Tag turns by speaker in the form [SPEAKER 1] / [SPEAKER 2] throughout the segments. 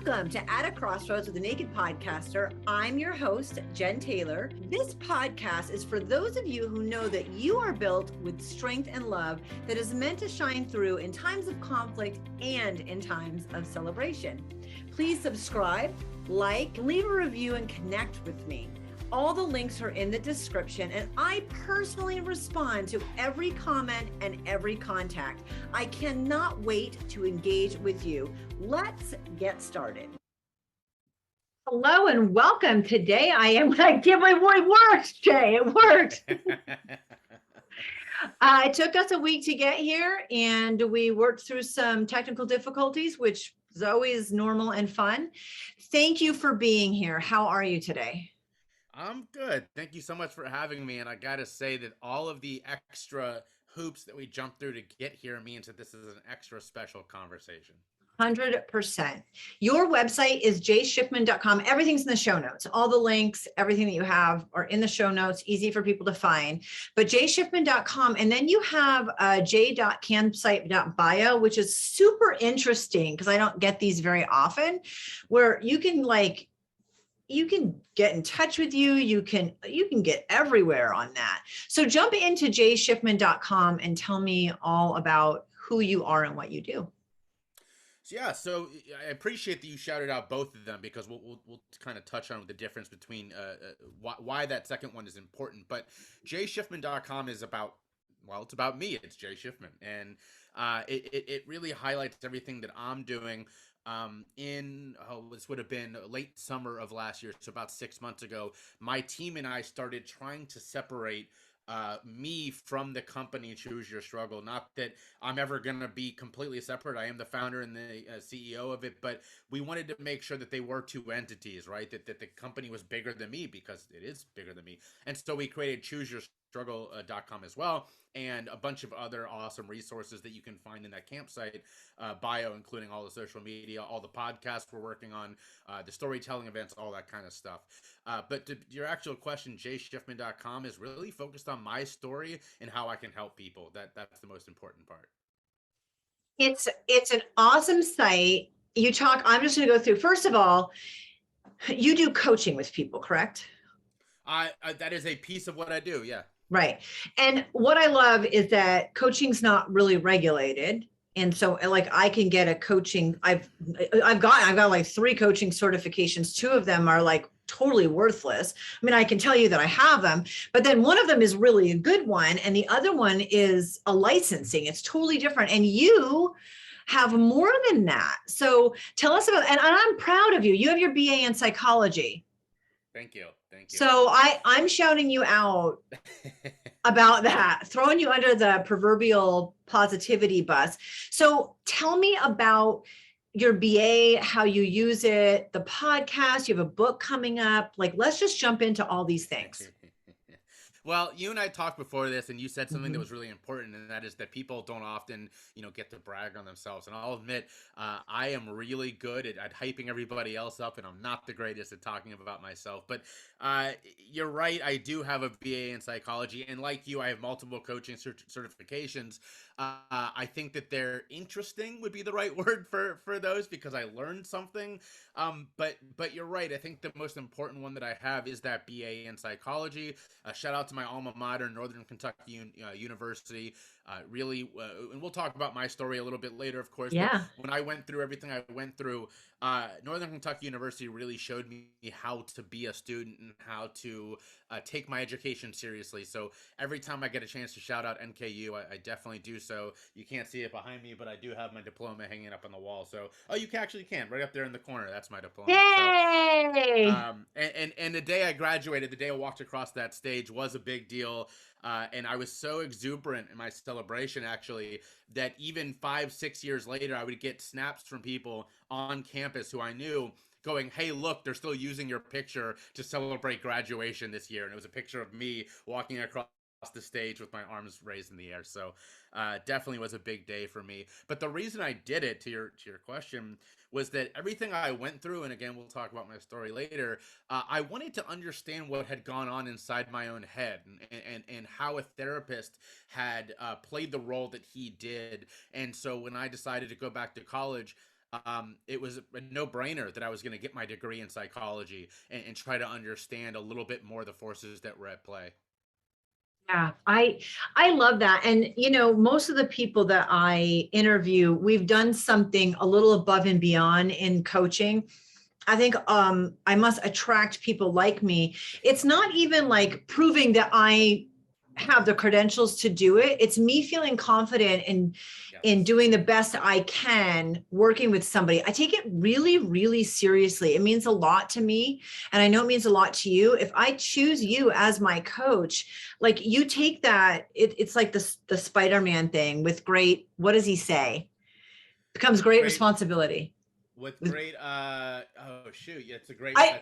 [SPEAKER 1] Welcome to At a Crossroads with the Naked Podcaster. I'm your host, Jen Taylor. This podcast is for those of you who know that you are built with strength and love that is meant to shine through in times of conflict and in times of celebration. Please subscribe, like, leave a review, and connect with me. All the links are in the description, and I personally respond to every comment and every contact. I cannot wait to engage with you. Let's get started. Hello and welcome. Today I can't believe it worked, Jay. It worked. It took us a week to get here, and we worked through some technical difficulties, which is always normal and fun. Thank you for being here. How are you today?
[SPEAKER 2] I'm good. Thank you so much for having me. And I got to say that all of the extra hoops that we jumped through to get here means that this is an extra special conversation.
[SPEAKER 1] 100%. Your website is jayshifman.com. Everything's in the show notes. All the links, everything that you have are in the show notes, easy for people to find. But jayshifman.com. And then you have j.campsite.bio, which is super interesting because I don't get these very often, where you can get in touch with you. You can get everywhere on that. So jump into jayshifman.com and tell me all about who you are and what you do.
[SPEAKER 2] So I appreciate that you shouted out both of them because we'll kind of touch on the difference between why that second one is important. But jayshifman.com is about, well, it's about me. It's Jay Shifman. And it really highlights everything that I'm doing. This would have been late summer of last year, so about 6 months ago, my team and I started trying to separate me from the company Choose Your Struggle. Not that I'm ever going to be completely separate. I am the founder and the CEO of it, but we wanted to make sure that they were two entities, right? That the company was bigger than me because it is bigger than me. And so we created ChooseYourStruggle.com as well, and a bunch of other awesome resources that you can find in that campsite bio, including all the social media, all the podcasts we're working on, the storytelling events, all that kind of stuff. But to your actual question, jayshifman.com is really focused on my story and how I can help people. That's the most important part.
[SPEAKER 1] It's an awesome site. I'm just going to go through. First of all, you do coaching with people, correct?
[SPEAKER 2] That is a piece of what I do. Yeah.
[SPEAKER 1] Right. And what I love is that coaching's not really regulated. And so I can get a coaching. I've got like 3 coaching certifications. 2 of them are like totally worthless. I mean, I can tell you that I have them, but then one of them is really a good one. And the other one is a licensing. It's totally different. And you have more than that. So tell us about, and I'm proud of you. You have your BA in psychology.
[SPEAKER 2] Thank you.
[SPEAKER 1] So I'm shouting you out about that, throwing you under the proverbial positivity bus. So tell me about your BA, how you use it, the podcast, you have a book coming up. Let's just jump into all these things.
[SPEAKER 2] Well, you and I talked before this, and you said something that was really important, and that is that people don't often, get to brag on themselves. And I'll admit, I am really good at hyping everybody else up, and I'm not the greatest at talking about myself. But you're right, I do have a BA in psychology, and like you, I have multiple coaching certifications. I think that they're interesting would be the right word for those because I learned something. But you're right. I think the most important one that I have is that BA in psychology. Shout out to my alma mater, Northern Kentucky University. And we'll talk about my story a little bit later, of course.
[SPEAKER 1] Yeah.
[SPEAKER 2] But when I went through everything I went through, Northern Kentucky University really showed me how to be a student and how to take my education seriously. So every time I get a chance to shout out NKU, I definitely do so. You can't see it behind me, but I do have my diploma hanging up on the wall. So, you actually can, right up there in the corner. That's my diploma.
[SPEAKER 1] Yay!
[SPEAKER 2] So, and the day I graduated, the day I walked across that stage was a big deal. And I was so exuberant in my celebration, actually, that even 5-6 years later, I would get snaps from people on campus who I knew going, hey, look, they're still using your picture to celebrate graduation this year. And it was a picture of me walking across the stage with my arms raised in the air. So definitely was a big day for me. But the reason I did it, to your question, was that everything I went through, and again, we'll talk about my story later, I wanted to understand what had gone on inside my own head and how a therapist had played the role that he did. And so when I decided to go back to college, it was a no-brainer that I was going to get my degree in psychology and try to understand a little bit more the forces that were at play.
[SPEAKER 1] Yeah, I love that. And most of the people that I interview, we've done something a little above and beyond in coaching. I think I must attract people like me. It's not even like proving that I have the credentials to do it. It's me feeling confident in
[SPEAKER 2] Yes.
[SPEAKER 1] doing the best I can working with somebody. I take it really, really seriously. It means a lot to me. And I know it means a lot to you. If I choose you as my coach, like you take that, it's like the Spider-Man thing with great, what does he say? Becomes
[SPEAKER 2] With
[SPEAKER 1] great
[SPEAKER 2] great
[SPEAKER 1] responsibility.
[SPEAKER 2] with great oh shoot, yeah, it's a great
[SPEAKER 1] I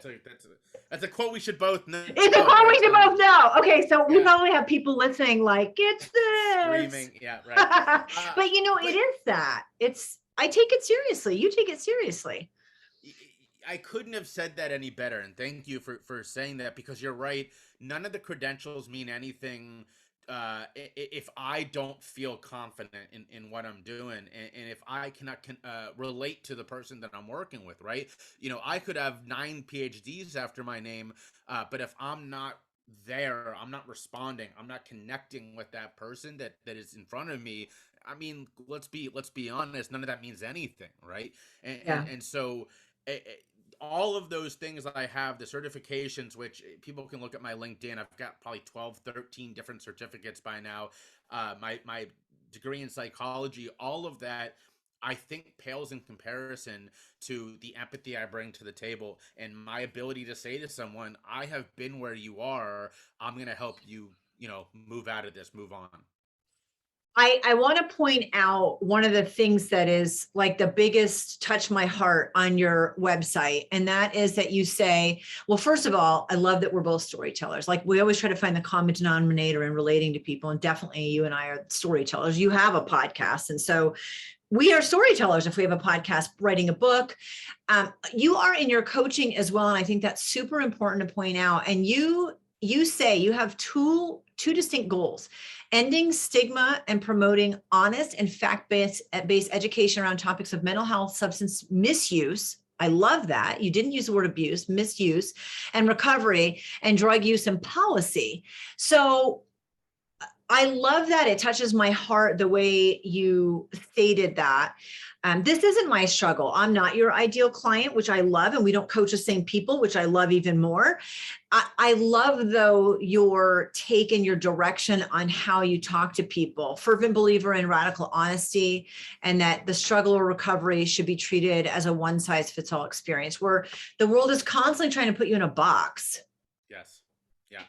[SPEAKER 2] that's a quote we should both know,
[SPEAKER 1] It's a quote we
[SPEAKER 2] right?
[SPEAKER 1] should both know. Okay, so we
[SPEAKER 2] Yeah,
[SPEAKER 1] probably have people listening like, it's this.
[SPEAKER 2] screaming, yeah, right.
[SPEAKER 1] But it
[SPEAKER 2] But
[SPEAKER 1] is that. I take it seriously. You take it seriously.
[SPEAKER 2] I couldn't have said that any better, and thank you for saying that, because you're right. None of the credentials mean anything if I don't feel confident in what I'm doing, and if I cannot relate to the person that I'm working with, right? I could have 9 PhDs after my name, but if I'm not there, I'm not responding, I'm not connecting with that person that is in front of me. I mean, let's be honest. None of that means anything, right? And and,
[SPEAKER 1] Yeah.
[SPEAKER 2] and so. All of those things I have, the certifications, which people can look at my LinkedIn. I've got probably 12, 13 different certificates by now. My degree in psychology, all of that, I think pales in comparison to the empathy I bring to the table and my ability to say to someone, I have been where you are. I'm going to help you, move out of this, move on.
[SPEAKER 1] I want to point out one of the things that is like the biggest touch my heart on your website. And that is that you say, well, first of all, I love that we're both storytellers. Like we always try to find the common denominator in relating to people. And definitely you and I are storytellers. You have a podcast. And so we are storytellers if we have a podcast, writing a book. You are in your coaching as well. And I think that's super important to point out. And you say you have two distinct goals: ending stigma and promoting honest and fact-based education around topics of mental health, substance misuse. I love that. You didn't use the word abuse, misuse, and recovery, and drug use and policy. So I love that. It touches my heart the way you stated that. This isn't my struggle. I'm not your ideal client, which I love, and we don't coach the same people, which I love even more. I love, though, your take and your direction on how you talk to people. Fervent believer in radical honesty, and that the struggle or recovery should be treated as a one-size-fits-all experience, where the world is constantly trying to put you in a box.
[SPEAKER 2] Yes. Yeah.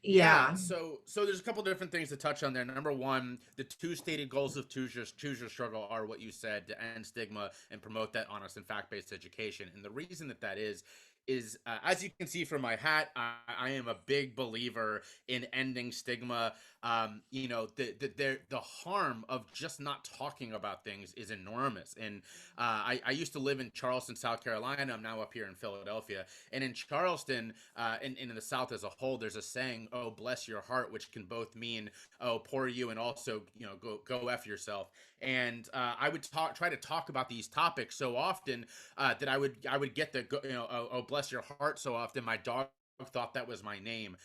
[SPEAKER 2] Yeah,
[SPEAKER 1] Yeah.
[SPEAKER 2] so there's a couple different things to touch on there. Number one, the two stated goals of choose your struggle are what you said: to end stigma and promote that honest and fact-based education. And the reason that is as you can see from my hat, I am a big believer in ending stigma. The harm of just not talking about things is enormous. And I used to live in Charleston, South Carolina. I'm now up here in Philadelphia, and in Charleston, and in the South as a whole, there's a saying, "Oh, bless your heart," which can both mean, "Oh, poor you," and also, go f yourself. And I would try to talk about these topics so often that I would get the oh, bless your heart so often. My dog thought that was my name.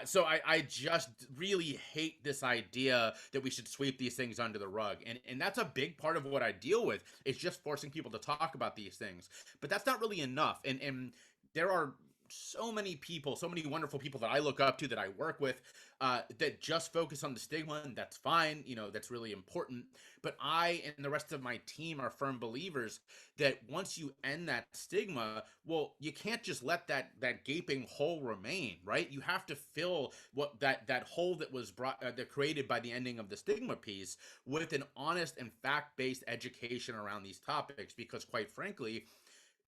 [SPEAKER 2] So I just really hate this idea that we should sweep these things under the rug. And that's a big part of what I deal with, is just forcing people to talk about these things. But that's not really enough. And there are so many people, so many wonderful people that I look up to, that I work with, that just focus on the stigma, and that's fine. That's really important. But I and the rest of my team are firm believers that once you end that stigma, well, you can't just let that gaping hole remain, right? You have to fill what that hole that was that created by the ending of the stigma piece with an honest and fact-based education around these topics, because quite frankly,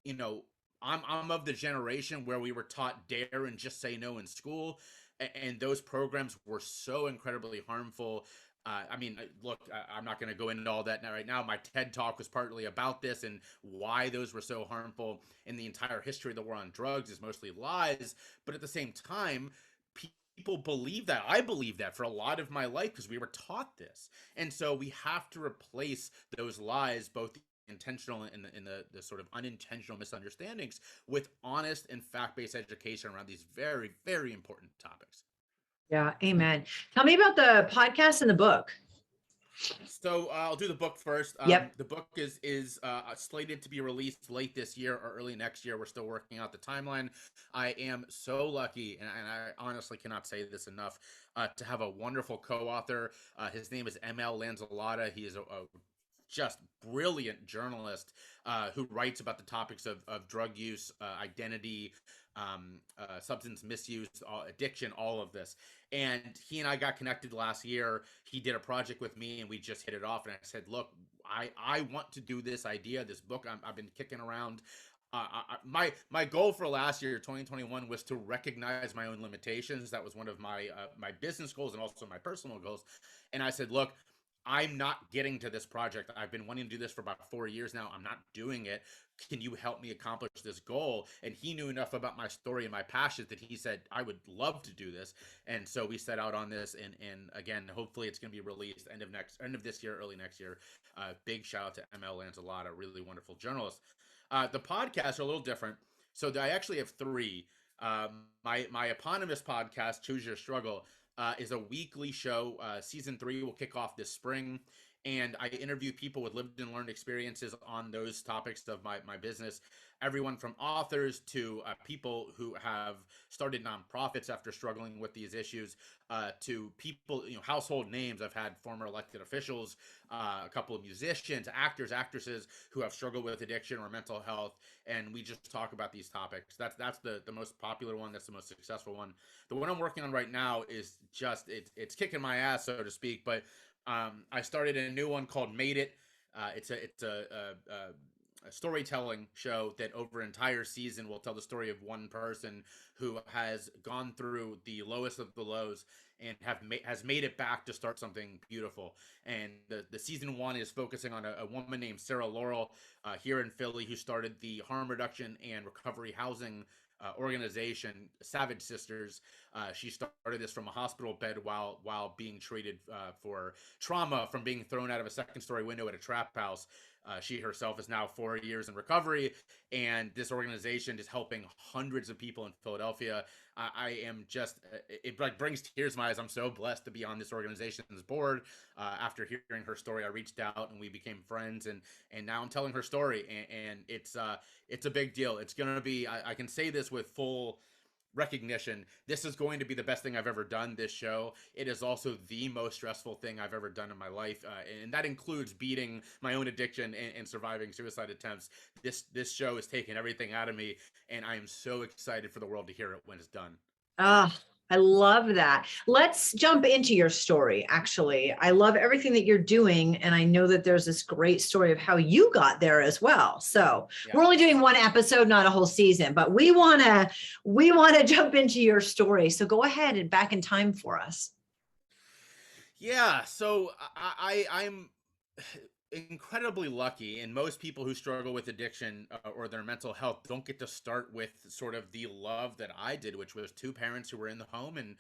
[SPEAKER 2] you know, I'm of the generation where we were taught dare and just say no in school, and those programs were so incredibly harmful. I mean, look, I'm not going to go into all that now. Right now, my TED talk was partly about this and why those were so harmful. And the entire history of the war on drugs is mostly lies. But at the same time, people believe that. I believe that for a lot of my life because we were taught this. And so we have to replace those lies, both intentional and the sort of unintentional misunderstandings with honest and fact-based education around these very, very important topics.
[SPEAKER 1] Yeah, amen. Tell me about the podcast and the book.
[SPEAKER 2] So I'll do the book first.
[SPEAKER 1] Yep.
[SPEAKER 2] The book is slated to be released late this year or early next year. We're still working out the timeline. I am so lucky, and I honestly cannot say this enough, to have a wonderful co-author. His name is ML Lanzalota. He is a just brilliant journalist who writes about the topics of drug use, identity, substance misuse, addiction, all of this. And he and I got connected last year. He did a project with me, and we just hit it off. And I said, "Look, I want to do this idea, this book I've been kicking around." My goal for last year, 2021, was to recognize my own limitations. That was one of my my business goals and also my personal goals. And I said, "Look, I'm not getting to this project. I've been wanting to do this for about 4 years now. I'm not doing it. Can you help me accomplish this goal?" And he knew enough about my story and my passion that he said, "I would love to do this." And so we set out on this, and again, hopefully it's going to be released end of this year, early next year. Big shout out to ML Lanzalota, really wonderful journalist. The podcasts are a little different. So I actually have three. My eponymous podcast, Choose Your Struggle, is a weekly show. Season 3 will kick off this spring, and I interview people with lived and learned experiences on those topics of my business. Everyone from authors to people who have started nonprofits after struggling with these issues, to people, household names. I've had former elected officials, a couple of musicians, actors, actresses who have struggled with addiction or mental health, and we just talk about these topics. That's the most popular one. That's the most successful one. The one I'm working on right now is just it's kicking my ass, so to speak. But I started a new one called Made It. It's a storytelling show that over an entire season will tell the story of one person who has gone through the lowest of the lows and has made it back to start something beautiful. And the season 1 is focusing on a woman named Sarah Laurel here in Philly, who started the harm reduction and recovery housing organization, Savage Sisters. She started this from a hospital bed while being treated for trauma from being thrown out of a second-story window at a trap house. She herself is now 4 years in recovery, and this organization is helping hundreds of people in Philadelphia. I am just, it like brings tears to my eyes. I'm so blessed to be on this organization's board. After hearing her story, I reached out and we became friends, and now I'm telling her story, and it's a big deal. It's gonna be, I can say this with full recognition, this is going to be the best thing I've ever done, this show. It is also the most stressful thing I've ever done in my life, and that includes beating my own addiction and surviving suicide attempts. This show has taken everything out of me, and I am so excited for the world to hear it when it's done.
[SPEAKER 1] Ah, I love that. Let's jump into your story. Actually, I love everything that you're doing, and I know that there's this great story of how you got there as well. So
[SPEAKER 2] Yeah.
[SPEAKER 1] we're only doing one episode, not a whole season, but we wanna jump into your story. So go ahead and back in time for us.
[SPEAKER 2] Yeah, so I'm incredibly lucky, and most people who struggle with addiction or their mental health don't get to start with sort of the love that I did, which was 2 parents who were in the home and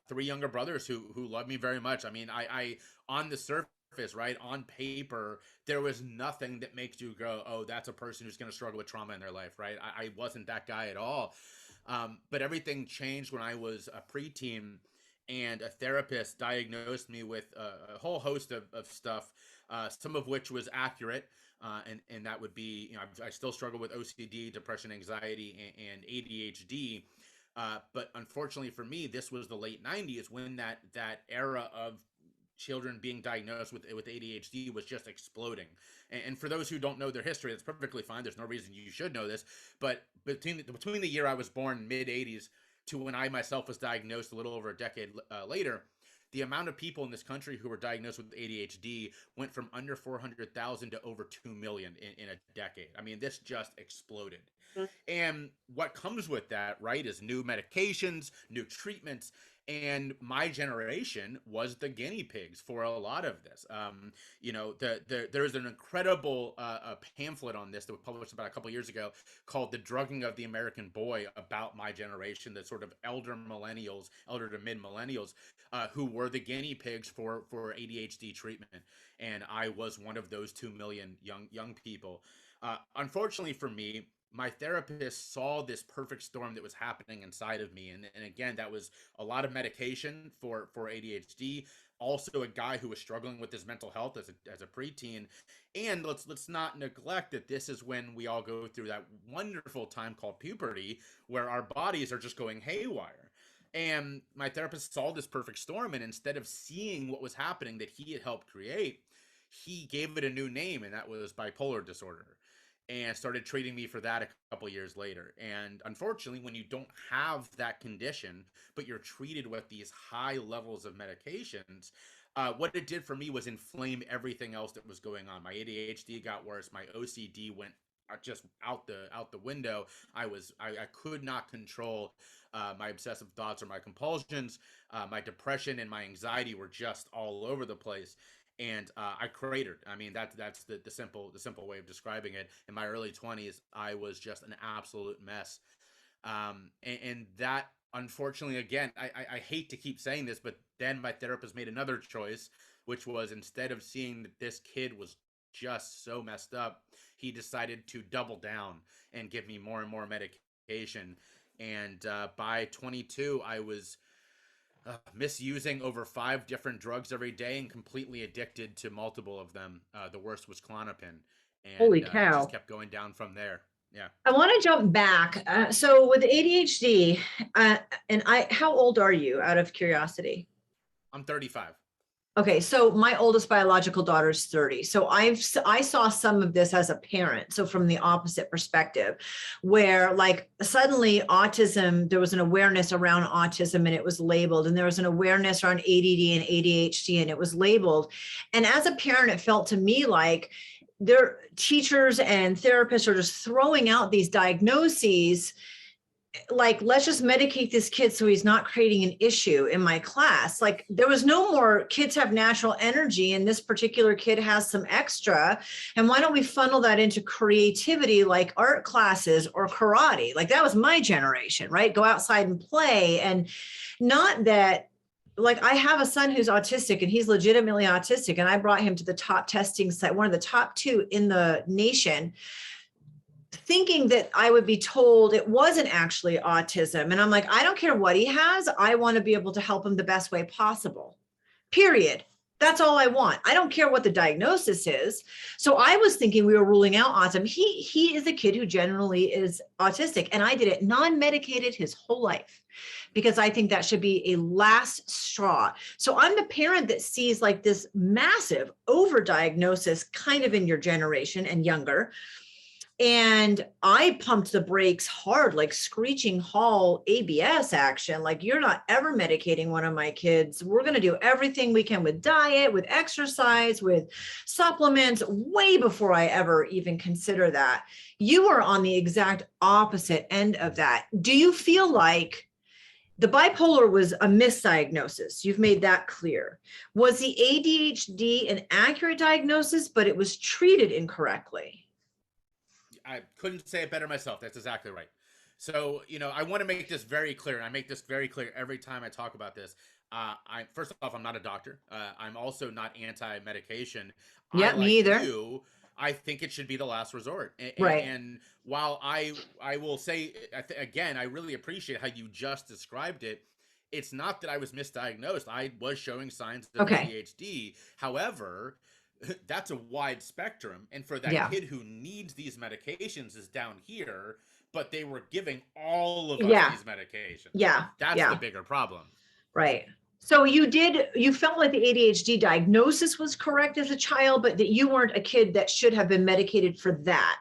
[SPEAKER 2] 3 younger brothers who loved me very much. I mean, I on the surface, right, on paper, there was nothing that makes you go, "Oh, that's a person who's going to struggle with trauma in their life," right? I wasn't that guy at all. But everything changed when I was a preteen, and a therapist diagnosed me with a whole host of stuff, some of which was accurate. And that would be, I still struggle with OCD, depression, anxiety, and ADHD. But unfortunately for me, this was the late 90s when that era of children being diagnosed with ADHD was just exploding. And for those who don't know their history, that's perfectly fine. There's no reason you should know this. But between the year I was born, mid 80s, to when I myself was diagnosed a little over a decade later, the amount of people in this country who were diagnosed with ADHD went from under 400,000 to over 2 million in a decade. I mean, this just exploded. And what comes with that, right, is new medications, new treatments. And my generation was the guinea pigs for a lot of this. There's an incredible pamphlet on this that was published about a couple years ago called "The Drugging of the American Boy," about my generation, the sort of elder to mid millennials, who were the guinea pigs for ADHD treatment. And I was one of those 2 million young people. Unfortunately for me, my therapist saw this perfect storm that was happening inside of me. And again, that was a lot of medication for ADHD, also a guy who was struggling with his mental health as a preteen. And let's not neglect that this is when we all go through that wonderful time called puberty, where our bodies are just going haywire. And my therapist saw this perfect storm, and instead of seeing what was happening that he had helped create, he gave it a new name, and that was bipolar disorder, and started treating me for that a couple years later. And unfortunately, when you don't have that condition, but you're treated with these high levels of medications, what it did for me was inflame everything else that was going on. My ADHD got worse. My OCD went just out the window. I could not control my obsessive thoughts or my compulsions. My depression and my anxiety were just all over the place. And I cratered. I mean, that's the simple way of describing it. In my early 20s, I was just an absolute mess. And that, unfortunately, again, I hate to keep saying this, but then my therapist made another choice, which was, instead of seeing that this kid was just so messed up, he decided to double down and give me more and more medication. And by 22, I was misusing over 5 different drugs every day and completely addicted to multiple of them. The worst was Klonopin, and
[SPEAKER 1] Holy
[SPEAKER 2] it
[SPEAKER 1] cow.
[SPEAKER 2] just kept going down from there. Yeah.
[SPEAKER 1] I want to jump back. So with ADHD, how old are you, out of curiosity?
[SPEAKER 2] I'm 35.
[SPEAKER 1] Okay, so my oldest biological daughter is 30. So I saw some of this as a parent. So from the opposite perspective, where like suddenly autism, there was an awareness around autism and it was labeled, and there was an awareness around ADD and ADHD and it was labeled. And as a parent, it felt to me like their teachers and therapists are just throwing out these diagnoses, like, let's just medicate this kid so he's not creating an issue in my class. Like, there was no more kids have natural energy and this particular kid has some extra. And why don't we funnel that into creativity, like art classes or karate? Like, that was my generation, right? Go outside and play. And not that, like, I have a son who's autistic and he's legitimately autistic. And I brought him to the top testing site, one of the top 2 in the nation, thinking that I would be told it wasn't actually autism. And I'm like, I don't care what he has. I want to be able to help him the best way possible, period. That's all I want. I don't care what the diagnosis is. So I was thinking we were ruling out autism. He is a kid who generally is autistic. And I did it non-medicated his whole life, because I think that should be a last straw. So I'm the parent that sees like this massive overdiagnosis kind of in your generation and younger. And I pumped the brakes hard, like screeching hall ABS action. Like, you're not ever medicating one of my kids. We're going to do everything we can with diet, with exercise, with supplements, way before I ever even consider that. You are on the exact opposite end of that. Do you feel like the bipolar was a misdiagnosis? You've made that clear. Was the ADHD an accurate diagnosis, but it was treated incorrectly?
[SPEAKER 2] I couldn't say it better myself. That's exactly right. So, I want to make this very clear, and I make this very clear every time I talk about this. First off, I'm not a doctor. I'm also not anti-medication.
[SPEAKER 1] Yeah, me either.
[SPEAKER 2] I think it should be the last resort.
[SPEAKER 1] Right.
[SPEAKER 2] And while I will say, again, I really appreciate how you just described it. It's not that I was misdiagnosed. I was showing signs of ADHD. However, that's a wide spectrum. And for that kid who needs these medications is down here, but they were giving all of us these medications.
[SPEAKER 1] Yeah.
[SPEAKER 2] That's the bigger problem.
[SPEAKER 1] Right. So you felt like the ADHD diagnosis was correct as a child, but that you weren't a kid that should have been medicated for that.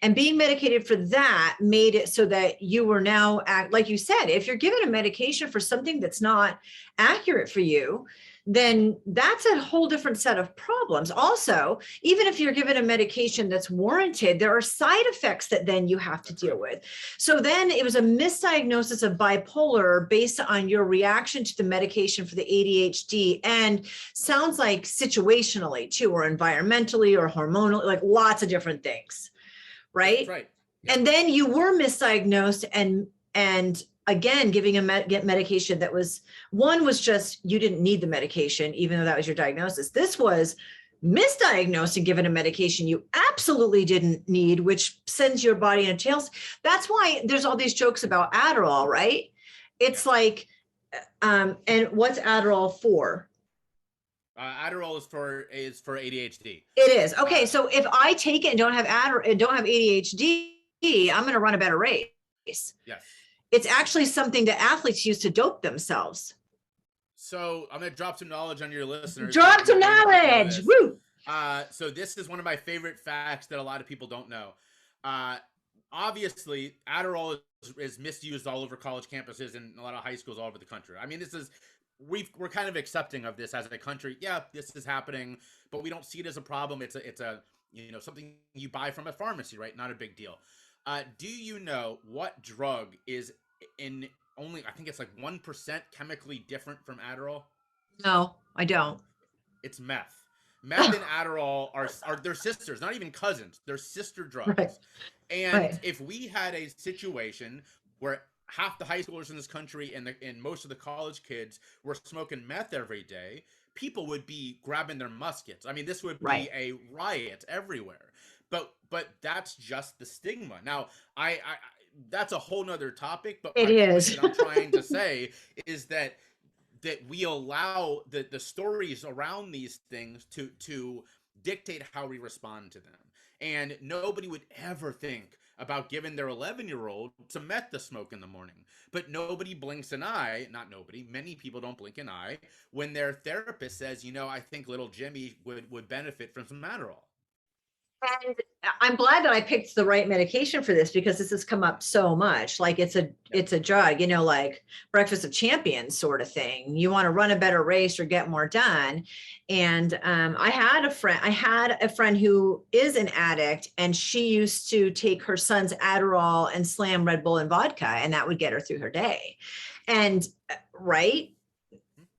[SPEAKER 1] And being medicated for that made it so that you were now, like you said, if you're given a medication for something that's not accurate for you, then that's a whole different set of problems. Also, even if you're given a medication that's warranted, there are side effects that then you have to deal with. So then it was a misdiagnosis of bipolar based on your reaction to the medication for the ADHD, and sounds like situationally too, or environmentally or hormonally, like lots of different things, right?
[SPEAKER 2] That's right. Yep.
[SPEAKER 1] And then you were misdiagnosed, and again, giving get medication that was, one was just, you didn't need the medication, even though that was your diagnosis. This was misdiagnosed and given a medication you absolutely didn't need, which sends your body in a tailspin. That's why there's all these jokes about Adderall, right? It's like, and what's Adderall for?
[SPEAKER 2] Adderall is for ADHD.
[SPEAKER 1] It is. Okay, so if I take it and don't have ADHD, I'm going to run a better race.
[SPEAKER 2] Yes.
[SPEAKER 1] It's actually something that athletes use to dope themselves.
[SPEAKER 2] So I'm going to drop some knowledge on your listeners.
[SPEAKER 1] Drop some knowledge. Woo!
[SPEAKER 2] So this is one of my favorite facts that a lot of people don't know. Obviously, Adderall is misused all over college campuses and a lot of high schools all over the country. I mean, we're kind of accepting of this as a country. Yeah, this is happening, but we don't see it as a problem. It's a something you buy from a pharmacy, right? Not a big deal. Do you know what drug is in only, I think it's like 1% chemically different from Adderall?
[SPEAKER 1] No, I don't.
[SPEAKER 2] It's meth. Meth and Adderall are their sisters, not even cousins. They're sister drugs.
[SPEAKER 1] Right.
[SPEAKER 2] And if we had a situation where half the high schoolers in this country and most of the college kids were smoking meth every day, people would be grabbing their muskets. I mean, this would be a riot everywhere. But that's just the stigma. Now, I that's a whole nother topic. But
[SPEAKER 1] it is.
[SPEAKER 2] What I'm trying to say is that we allow the stories around these things to dictate how we respond to them. And nobody would ever think about giving their 11-year-old some meth to smoke in the morning. But nobody blinks an eye, not nobody, many people don't blink an eye when their therapist says, I think little Jimmy would benefit from some Adderall.
[SPEAKER 1] And I'm glad that I picked the right medication for this, because this has come up so much. Like it's a drug, like breakfast of champions sort of thing. You want to run a better race or get more done. And I had a friend who is an addict, and she used to take her son's Adderall and slam Red Bull and vodka, and that would get her through her day. And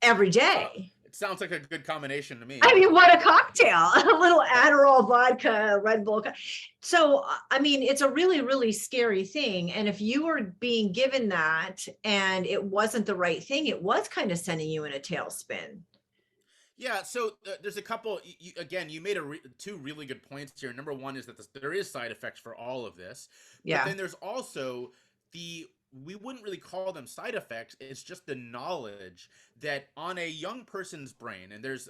[SPEAKER 1] every day.
[SPEAKER 2] Sounds like a good combination to me.
[SPEAKER 1] I mean, what a cocktail, a little Adderall, vodka, Red Bull. So, I mean, it's a really, really scary thing. And if you were being given that and it wasn't the right thing, it was kind of sending you in a tailspin.
[SPEAKER 2] Yeah. So there's a couple, you made two really good points here. Number one is that there is side effects for all of this. But then there's also we wouldn't really call them side effects. It's just the knowledge that on a young person's brain, and there's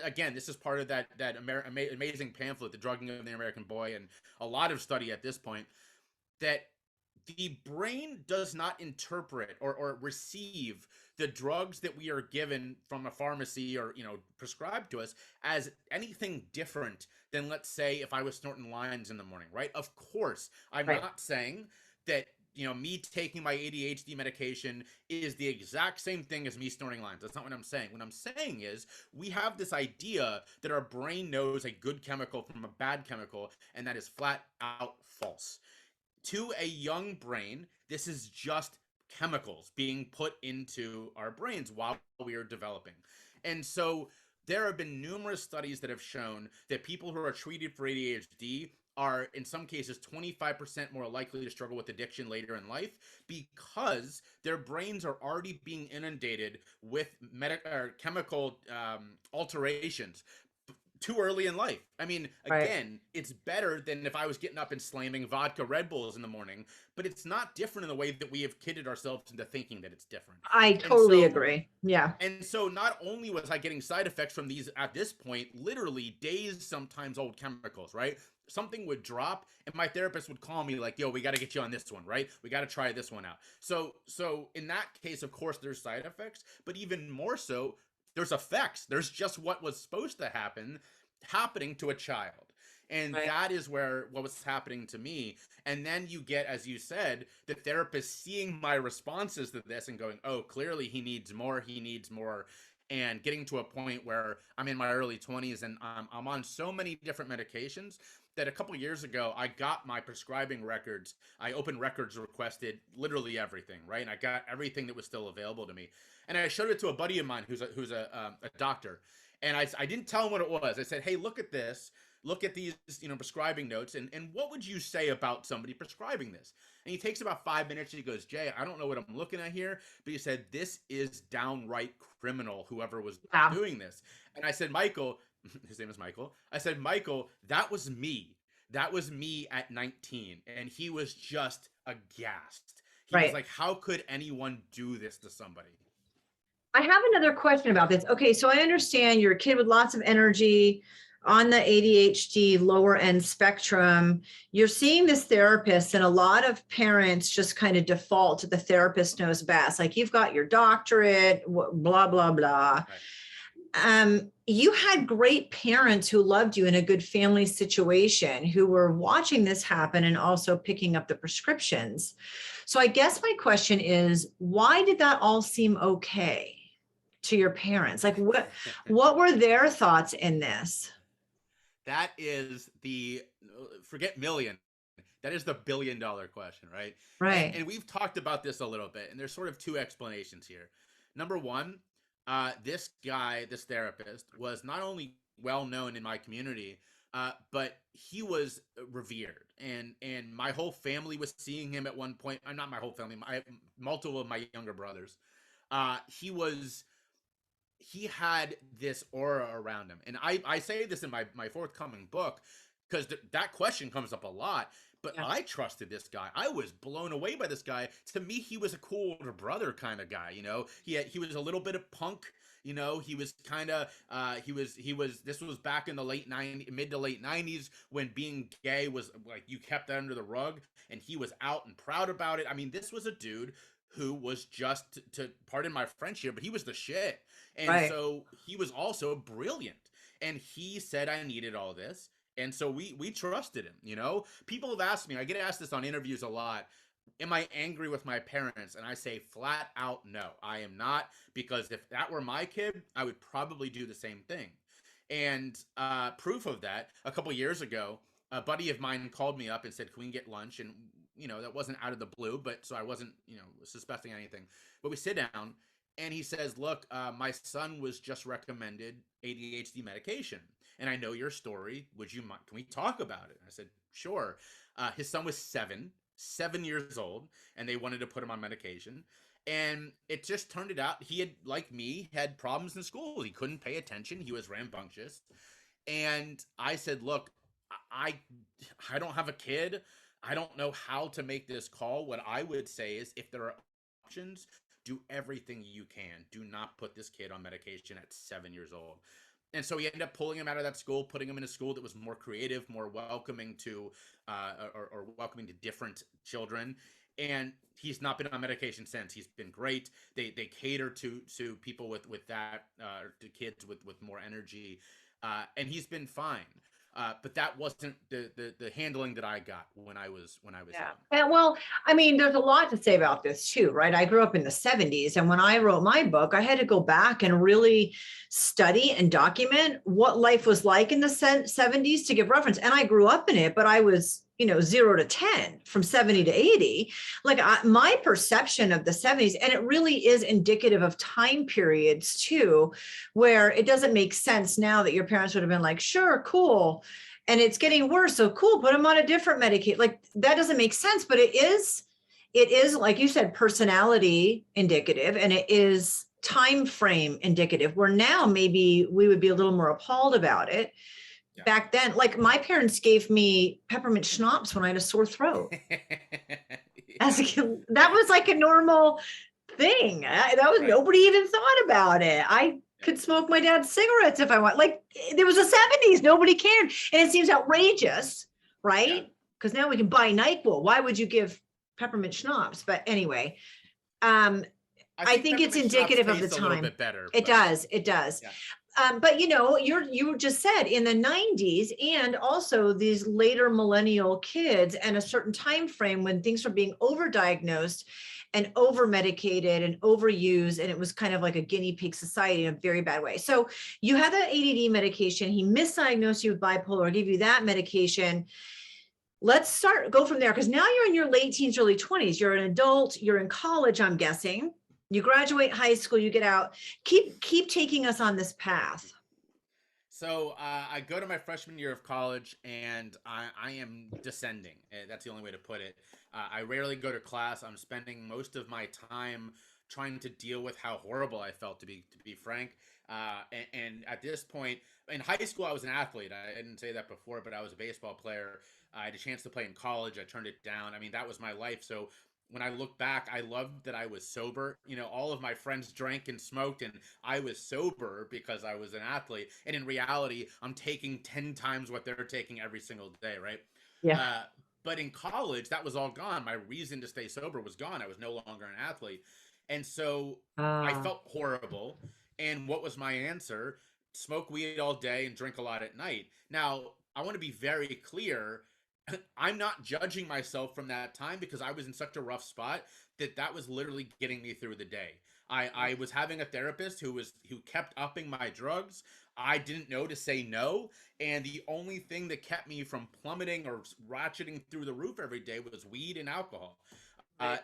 [SPEAKER 2] again, this is part of that amazing pamphlet, The Drugging of the American Boy, and a lot of study at this point, that the brain does not interpret or receive the drugs that we are given from a pharmacy or prescribed to us as anything different than, let's say, if I was snorting lines in the morning, right? Of course, I'm not saying that me taking my ADHD medication is the exact same thing as me snorting lines. That's not what I'm saying. What I'm saying is we have this idea that our brain knows a good chemical from a bad chemical, and that is flat out false. To a young brain, this is just chemicals being put into our brains while we are developing. And so there have been numerous studies that have shown that people who are treated for ADHD are in some cases 25% more likely to struggle with addiction later in life, because their brains are already being inundated with chemical alterations too early in life. I mean, again, it's better than if I was getting up and slamming vodka Red Bulls in the morning, but it's not different in the way that we have kidded ourselves into thinking that it's different.
[SPEAKER 1] I totally agree. Yeah.
[SPEAKER 2] And so not only was I getting side effects from these, at this point, literally days, sometimes old chemicals, right? Something would drop and my therapist would call me like, yo, we got to get you on this one, right? We got to try this one out. So in that case, of course, there's side effects, but even more so, there's effects. There's just what was supposed to happening to a child. And that is what was happening to me. And then you get, as you said, the therapist seeing my responses to this and going, oh, clearly he needs more. and getting to a point where I'm in my early 20s and I'm on so many different medications that a couple years ago, I got my prescribing records. I opened records, requested literally everything, right? And I got everything that was still available to me. And I showed it to a buddy of mine who's a doctor. And I didn't tell him what it was. I said, hey, look at this. Look at these, prescribing notes. And what would you say about somebody prescribing this? And he takes about 5 minutes and he goes, Jay, I don't know what I'm looking at here. But he said, this is downright criminal, whoever was doing this. And I said, Michael, his name is Michael. I said, Michael, that was me. That was me at 19. And he was just aghast. He was like, how could anyone do this to somebody?
[SPEAKER 1] I have another question about this. Okay, so I understand you're a kid with lots of energy on the ADHD lower end spectrum. You're seeing this therapist, and a lot of parents just kind of default to the therapist knows best. Like, you've got your doctorate, blah, blah, blah. Right. You had great parents who loved you in a good family situation, who were watching this happen and also picking up the prescriptions. So I guess my question is, why did that all seem okay to your parents? Like, what were their thoughts in this?
[SPEAKER 2] That is forget million. That is the $1 billion question, right?
[SPEAKER 1] Right.
[SPEAKER 2] And we've talked about this a little bit, and there's sort of two explanations here. Number one, this therapist was not only well known in my community, but he was revered, and my whole family was seeing him at one point. Not my whole family, multiple of my younger brothers. He had this aura around him, and I say this in my forthcoming book because that question comes up a lot. But yeah. I trusted this guy. I was blown away by this guy. To me, he was a cool older brother kind of guy. He was a little bit of punk. He was kind of this was back in the mid to late 90s, when being gay was like, you kept that under the rug, and he was out and proud about it. I mean, this was a dude who was just, to pardon my French here, but he was the shit. And so he was also brilliant. And he said, I needed all this. And so we trusted him. People have asked me, I get asked this on interviews a lot, am I angry with my parents? And I say flat out, no, I am not, because if that were my kid, I would probably do the same thing. And proof of that, a couple years ago, a buddy of mine called me up and said, can we get lunch? And, that wasn't out of the blue, but so I wasn't, suspecting anything. But we sit down and he says, look, my son was just recommended ADHD medication. And I know your story. Would you mind? Can we talk about it? I said, sure. His son was 7 years old, and they wanted to put him on medication. And it just turned out he had, like me, had problems in school. He couldn't pay attention. He was rambunctious. And I said, look, I don't have a kid. I don't know how to make this call. What I would say is, if there are options, do everything you can. Do not put this kid on medication at 7 years old. And so he ended up pulling him out of that school, putting him in a school that was more creative, more welcoming to, or welcoming to different children. And he's not been on medication since. He's been great. They cater to people with that, to kids with more energy, and he's been fine. But that wasn't the handling that I got when I was young.
[SPEAKER 1] And well, I mean, there's a lot to say about this too, right? I grew up in the 70s, and when I wrote my book, I had to go back and really study and document what life was like in the 70s to give reference. And I grew up in it, but I was 0 to 10, from 70 to 80. Like, my perception of the 70s, and it really is indicative of time periods too, where it doesn't make sense now that your parents would have been like, sure, cool. And it's getting worse. So cool, put them on a different medication. Like, that doesn't make sense, but it is, like you said, personality indicative, and it is time frame indicative, where now maybe we would be a little more appalled about it. Yeah. Back then, like, my parents gave me peppermint schnapps when I had a sore throat. As a kid, that was like a normal thing. Nobody even thought about it. I could smoke my dad's cigarettes if I want. Like, there was the 70s, nobody cared. And it seems outrageous, right? Because now we can buy NyQuil. Why would you give peppermint schnapps? But anyway, I think it's indicative of the time. A little bit better, it does. Yeah. But you just said in the 90s, and also these later millennial kids, and a certain time frame when things were being overdiagnosed and over medicated and overused, and it was kind of like a guinea pig society in a very bad way. So you had the ADD medication. He misdiagnosed you with bipolar, gave you that medication. Let's go from there, because now you're in your late teens, early 20s. You're an adult. You're in college, I'm guessing. You graduate high school, you get out. Keep taking us on this path.
[SPEAKER 2] So I go to my freshman year of college, and I am descending. That's the only way to put it. I rarely go to class. I'm spending most of my time trying to deal with how horrible I felt, to be frank. And at this point, in high school, I was an athlete. I didn't say that before, but I was a baseball player. I had a chance to play in college. I turned it down. I mean, that was my life. So when I look back, I loved that I was sober. All of my friends drank and smoked, and I was sober because I was an athlete. And in reality, I'm taking 10 times what they're taking every single day, right?
[SPEAKER 1] Yeah.
[SPEAKER 2] Uh, but in college, that was all gone. My reason to stay sober was gone. I was no longer an athlete. And so I felt horrible. And what was my answer? Smoke weed all day and drink a lot at night. Now, I want to be very clear. I'm not judging myself from that time, because I was in such a rough spot that was literally getting me through the day. I was having a therapist who kept upping my drugs. I didn't know to say no, and the only thing that kept me from plummeting or ratcheting through the roof every day was weed and alcohol.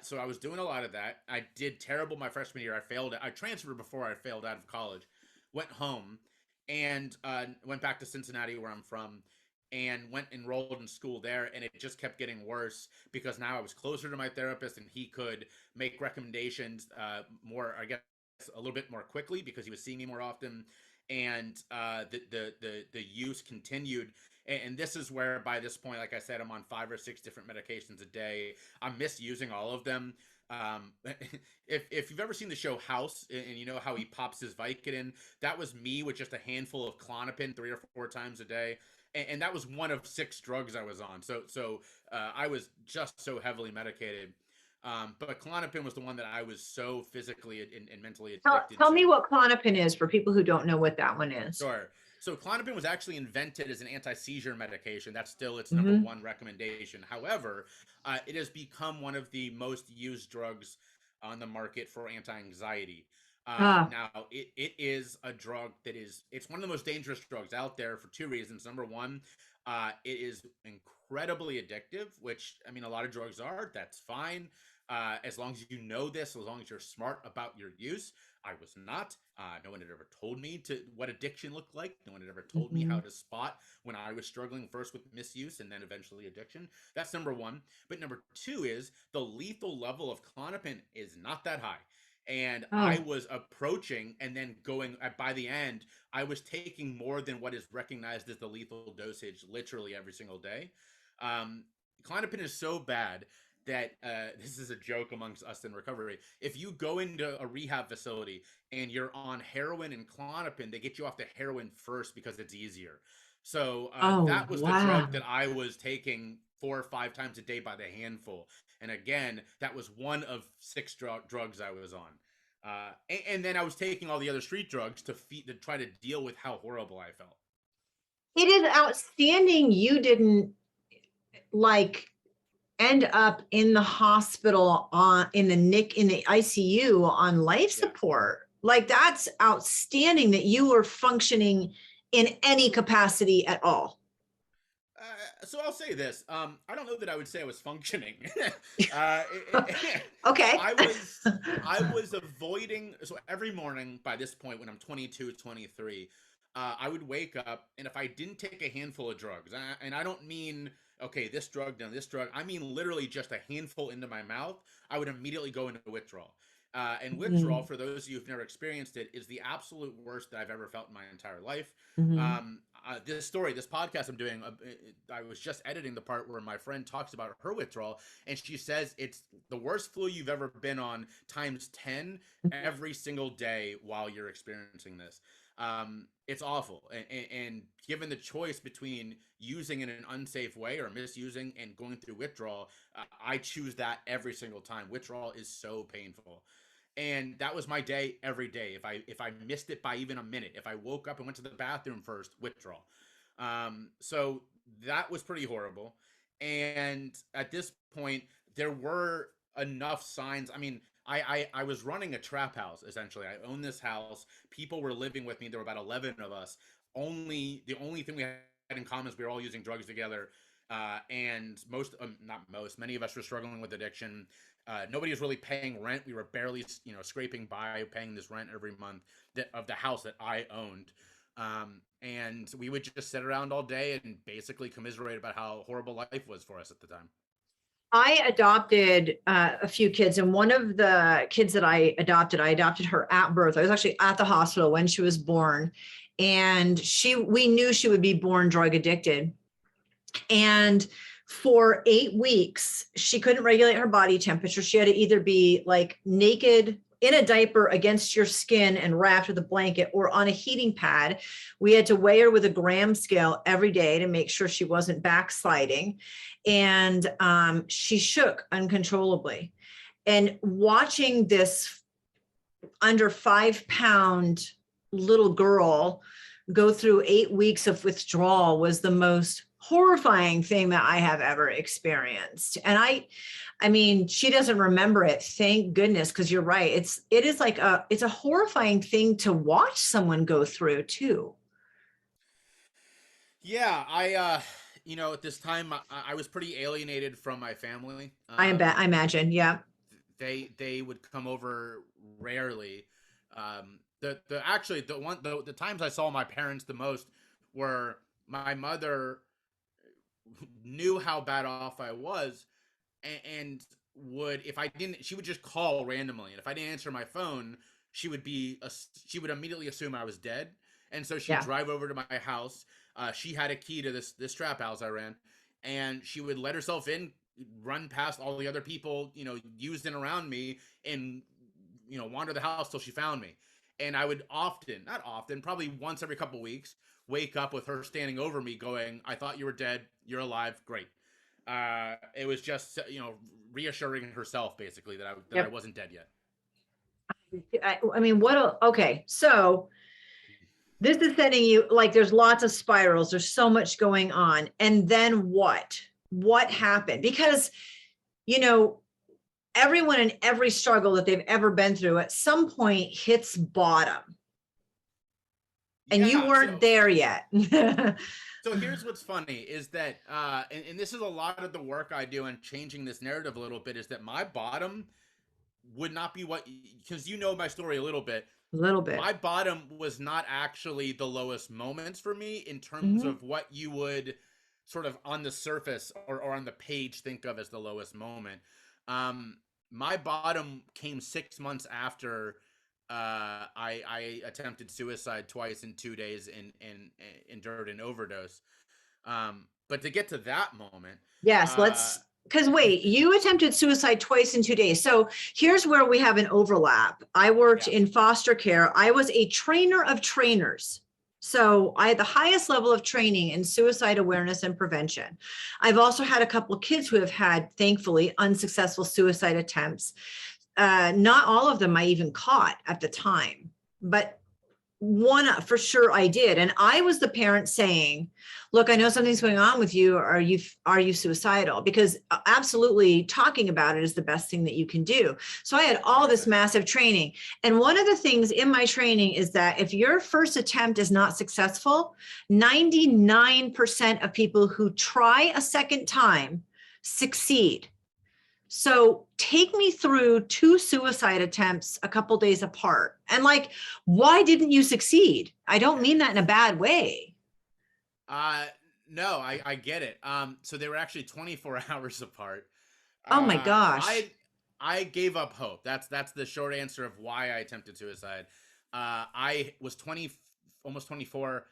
[SPEAKER 2] So I was doing a lot of that. I did terrible my freshman year. I failed. I transferred before I failed out of college. Went home and went back to Cincinnati, where I'm from, and went enrolled in school there. And it just kept getting worse, because now I was closer to my therapist, and he could make recommendations more, I guess, a little bit more quickly, because he was seeing me more often. And the use continued. And this is where, by this point, like I said, I'm on 5 or 6 different medications a day. I'm misusing all of them. Um, if you've ever seen the show House, and you know how he pops his Vicodin, that was me with just a handful of Klonopin 3 or 4 times a day, and that was one of 6 drugs I was on. So I was just so heavily medicated. But Klonopin was the one that I was so physically and mentally addicted
[SPEAKER 1] Tell
[SPEAKER 2] to.
[SPEAKER 1] me what Klonopin is for people who don't know what that one is.
[SPEAKER 2] Sure. So Klonopin was actually invented as an anti-seizure medication. That's still its number
[SPEAKER 1] Mm-hmm.
[SPEAKER 2] one recommendation. However, it has become one of the most used drugs on the market for anti-anxiety.
[SPEAKER 1] Ah,
[SPEAKER 2] Now, it is a drug it's one of the most dangerous drugs out there for 2 reasons. Number one, it is incredibly addictive, which, I mean, a lot of drugs are. That's fine. As long as you know this, as long as you're smart about your use. I was not. No one had ever told me what addiction looked like. No one had ever told me
[SPEAKER 1] mm-hmm.
[SPEAKER 2] how to spot when I was struggling first with misuse and then eventually addiction. That's number one. But number two is the lethal level of Klonopin is not that high. And I
[SPEAKER 1] Oh,
[SPEAKER 2] was approaching and then going, by the end, I was taking more than what is recognized as the lethal dosage literally every single day. Um, Klonopin is so bad that this is a joke amongst us in recovery. If you go into a rehab facility and you're on heroin and Klonopin, they get you off the heroin first because it's easier. So
[SPEAKER 1] oh,
[SPEAKER 2] that was the
[SPEAKER 1] wow.
[SPEAKER 2] drug that I was taking 4 or 5 times a day by the handful. And again, that was one of 6 drugs I was on. And then I was taking all the other street drugs to try to deal with how horrible I felt.
[SPEAKER 1] It is outstanding you didn't like end up in the hospital in the ICU on life
[SPEAKER 2] Yeah.
[SPEAKER 1] support. Like, that's outstanding that you were functioning in any capacity at all.
[SPEAKER 2] So I'll say this. I don't know that I would say I was functioning.
[SPEAKER 1] Okay.
[SPEAKER 2] I was avoiding. So every morning by this point, when I'm 22, 23, I would wake up, and if I didn't take a handful of drugs, and I don't mean, okay, this drug, now this drug, I mean literally just a handful into my mouth, I would immediately go into withdrawal. And withdrawal,
[SPEAKER 1] Mhm,
[SPEAKER 2] for those of you who've never experienced it, is the absolute worst that I've ever felt in my entire life.
[SPEAKER 1] mhm.
[SPEAKER 2] This podcast I'm doing, I was just editing the part where my friend talks about her withdrawal, and she says it's the worst flu you've ever been on times 10 every single day while you're experiencing this. It's awful. And given the choice between using in an unsafe way or misusing and going through withdrawal, I choose that every single time. Withdrawal is so painful. And that was my day every day. If I missed it by even a minute, if I woke up and went to the bathroom first, withdrawal. So that was pretty horrible. And at this point, there were enough signs. I mean, I was running a trap house essentially. I owned this house. People were living with me. There were about 11 of us. The only thing we had in common is we were all using drugs together. And not most, many of us were struggling with addiction. Nobody was really paying rent. We were barely, scraping by paying this rent every month of the house that I owned. And we would just sit around all day and basically commiserate about how horrible life was for us at the time.
[SPEAKER 1] I adopted a few kids, and one of the kids that I adopted her at birth. I was actually at the hospital when she was born, and we knew she would be born drug addicted. And for 8 weeks, she couldn't regulate her body temperature. She had to either be like naked in a diaper against your skin and wrapped with a blanket or on a heating pad. We had to weigh her with a gram scale every day to make sure she wasn't backsliding. And she shook uncontrollably. And watching this under 5-pound little girl go through 8 weeks of withdrawal was the most horrifying thing that I have ever experienced. And I mean, she doesn't remember it, thank goodness, because you're right. It's a horrifying thing to watch someone go through too.
[SPEAKER 2] Yeah, at this time I was pretty alienated from my family.
[SPEAKER 1] I imagine, yeah.
[SPEAKER 2] They would come over rarely. The times I saw my parents the most were my mother knew how bad off I was, and she would just call randomly, and if I didn't answer my phone, she would immediately assume I was dead, and so she'd drive over to my house. She had a key to this trap house I ran, and she would let herself in, run past all the other people, used and around me, and wander the house till she found me. And I would not often, probably once every couple weeks, wake up with her standing over me going, "I thought you were dead. You're alive. Great." It was just, reassuring herself basically that I wasn't dead yet.
[SPEAKER 1] I mean, okay. So this is setting you, like, there's lots of spirals. There's so much going on. And then what happened? Because, everyone in every struggle that they've ever been through at some point hits bottom. And you weren't there yet.
[SPEAKER 2] So here's what's funny is that, and this is a lot of the work I do in changing this narrative a little bit, is that my bottom would not be because my story a little bit. My bottom was not actually the lowest moments for me in terms of what you would sort of on the surface or on the page think of as the lowest moment. My bottom came 6 months after I attempted suicide twice in 2 days and endured an overdose. But to get to that moment,
[SPEAKER 1] because wait, you attempted suicide twice in 2 days. So here's where we have an overlap. I worked in foster care. I was a trainer of trainers. So I had the highest level of training in suicide awareness and prevention. I've also had a couple of kids who have had, thankfully, unsuccessful suicide attempts. Not all of them I even caught at the time, but one for sure I did. And I was the parent saying, look, I know something's going on with you. Are you suicidal? Because absolutely talking about it is the best thing that you can do. So I had all this massive training. And one of the things in my training is that if your first attempt is not successful, 99% of people who try a second time succeed. So take me through 2 suicide attempts a couple days apart. And why didn't you succeed? I don't mean that in a bad way.
[SPEAKER 2] No, I get it. So they were actually 24 hours apart.
[SPEAKER 1] Oh my gosh.
[SPEAKER 2] I gave up hope. That's the short answer of why I attempted suicide. I was almost 24,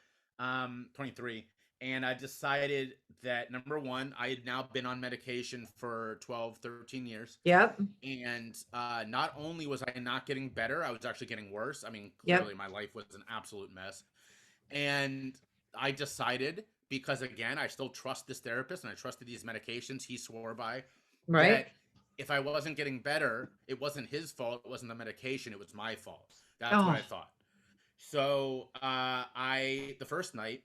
[SPEAKER 2] 23. And I decided that, number one, I had now been on medication for 12, 13 years.
[SPEAKER 1] Yep.
[SPEAKER 2] And not only was I not getting better, I was actually getting worse. I mean, clearly my life was an absolute mess. And I decided, because again, I still trust this therapist and I trusted these medications he swore by,
[SPEAKER 1] right,
[SPEAKER 2] that if I wasn't getting better, it wasn't his fault. It wasn't the medication. It was my fault. That's what
[SPEAKER 1] Oh,
[SPEAKER 2] I thought. So the first night,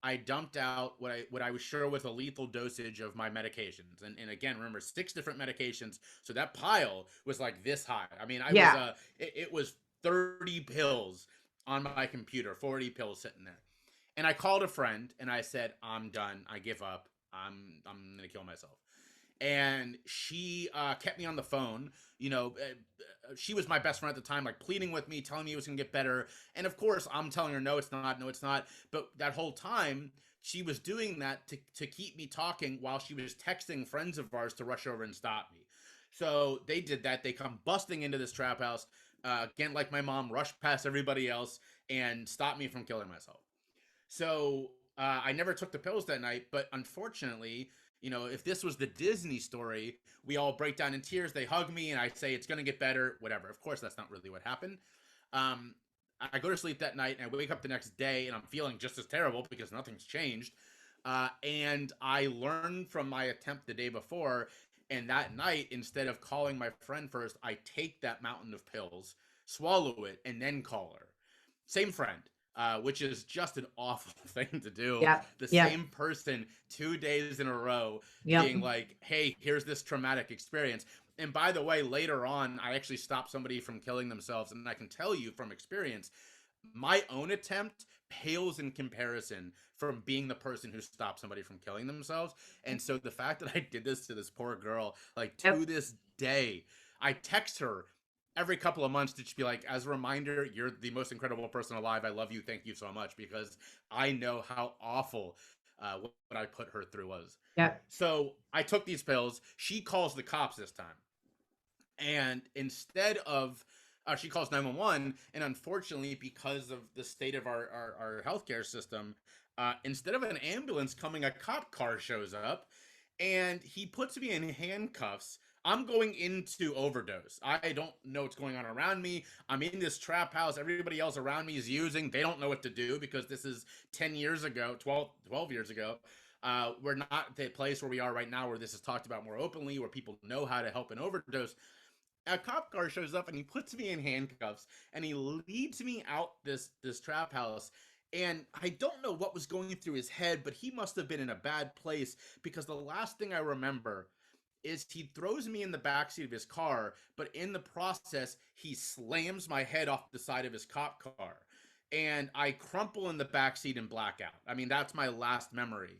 [SPEAKER 2] I dumped out what I was sure was a lethal dosage of my medications, and again, remember 6 different medications, so that pile was like this high. I mean,
[SPEAKER 1] yeah.
[SPEAKER 2] it was 30 pills on my computer, 40 pills sitting there, and I called a friend and I said, I'm done, I give up, I'm gonna kill myself. And she kept me on the phone. She was my best friend at the time, like pleading with me, telling me it was gonna get better. And of course, I'm telling her, no, it's not, no, it's not. But that whole time, she was doing that to keep me talking while she was texting friends of ours to rush over and stop me. So they did that. They come busting into this trap house. Again, like my mom, rushed past everybody else and stopped me from killing myself. So I never took the pills that night, but unfortunately, if this was the Disney story, we all break down in tears. They hug me, and I say it's gonna get better, whatever. Of course, that's not really what happened. Um, I go to sleep that night, and I wake up the next day, and I'm feeling just as terrible because nothing's changed. And I learned from my attempt the day before, and that night, instead of calling my friend first, I take that mountain of pills, swallow it, and then call her. Same friend, which is just an awful thing to do.
[SPEAKER 1] Yep.
[SPEAKER 2] The
[SPEAKER 1] Yep.
[SPEAKER 2] same person 2 days in a row
[SPEAKER 1] Yep.
[SPEAKER 2] being like, hey, here's this traumatic experience. And by the way, later on, I actually stopped somebody from killing themselves. And I can tell you from experience, my own attempt pales in comparison from being the person who stopped somebody from killing themselves. And so the fact that I did this to this poor girl, like
[SPEAKER 1] Yep.
[SPEAKER 2] to this day, I text her every couple of months to just be like, as a reminder, you're the most incredible person alive. I love you. Thank you so much, because I know how awful what I put her through was.
[SPEAKER 1] Yep.
[SPEAKER 2] So I took these pills. She calls the cops this time. And instead of, she calls 911. And unfortunately, because of the state of our healthcare system, instead of an ambulance coming, a cop car shows up and he puts me in handcuffs. I'm going into overdose. I don't know what's going on around me. I'm in this trap house. Everybody else around me is using. They don't know what to do because this is 10 years ago, 12 years ago. We're not at the place where we are right now where this is talked about more openly, where people know how to help an overdose. A cop car shows up and he puts me in handcuffs and he leads me out this trap house. And I don't know what was going through his head, but he must have been in a bad place, because the last thing I remember is he throws me in the backseat of his car, but in the process, he slams my head off the side of his cop car. And I crumple in the backseat and black out. I mean, that's my last memory.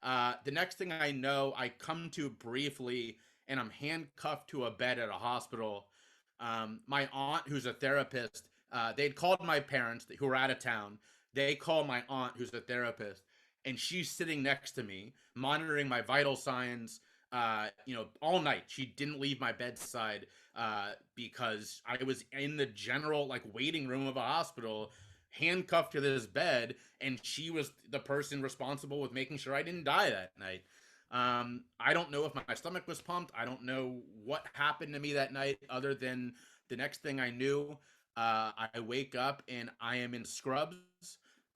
[SPEAKER 2] The next thing I know, I come to briefly, and I'm handcuffed to a bed at a hospital. My aunt, who's a therapist, they'd called my parents who were out of town. They call my aunt, who's a therapist, and she's sitting next to me, monitoring my vital signs, all night. She didn't leave my bedside because I was in the general, like, waiting room of a hospital, handcuffed to this bed, and she was the person responsible with making sure I didn't die that night. I don't know if my stomach was pumped. I don't know what happened to me that night, other than the next thing I knew, I wake up and I am in scrubs,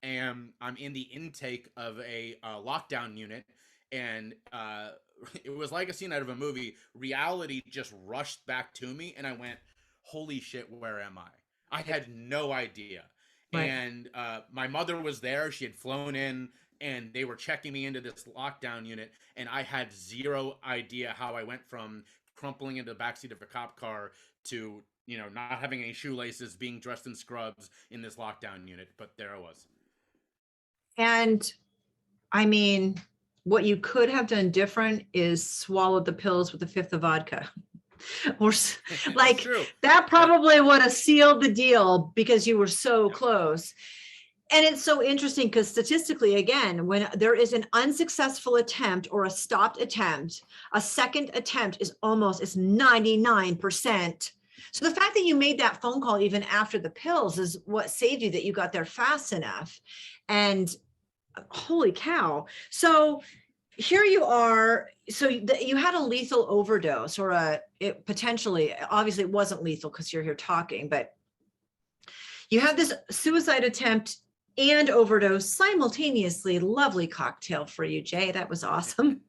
[SPEAKER 2] and I'm in the intake of a lockdown unit. And it was like a scene out of a movie. Reality just rushed back to me, and I went, holy shit, where am I? I had no idea.
[SPEAKER 1] Right.
[SPEAKER 2] And my mother was there. She had flown in, and they were checking me into this lockdown unit, and I had zero idea how I went from crumpling into the backseat of a cop car to, not having any shoelaces, being dressed in scrubs in this lockdown unit. But there I was.
[SPEAKER 1] And I mean, what you could have done different is swallowed the pills with a fifth of vodka. Or like that probably would have sealed the deal, because you were so close. And it's so interesting because statistically, again, when there is an unsuccessful attempt or a stopped attempt, a second attempt is 99%. So the fact that you made that phone call even after the pills is what saved you, that you got there fast enough. And holy cow. So here you are. So you had a lethal overdose, or potentially, obviously it wasn't lethal because you're here talking, but you had this suicide attempt and overdose simultaneously. Lovely cocktail for you, Jay. That was awesome.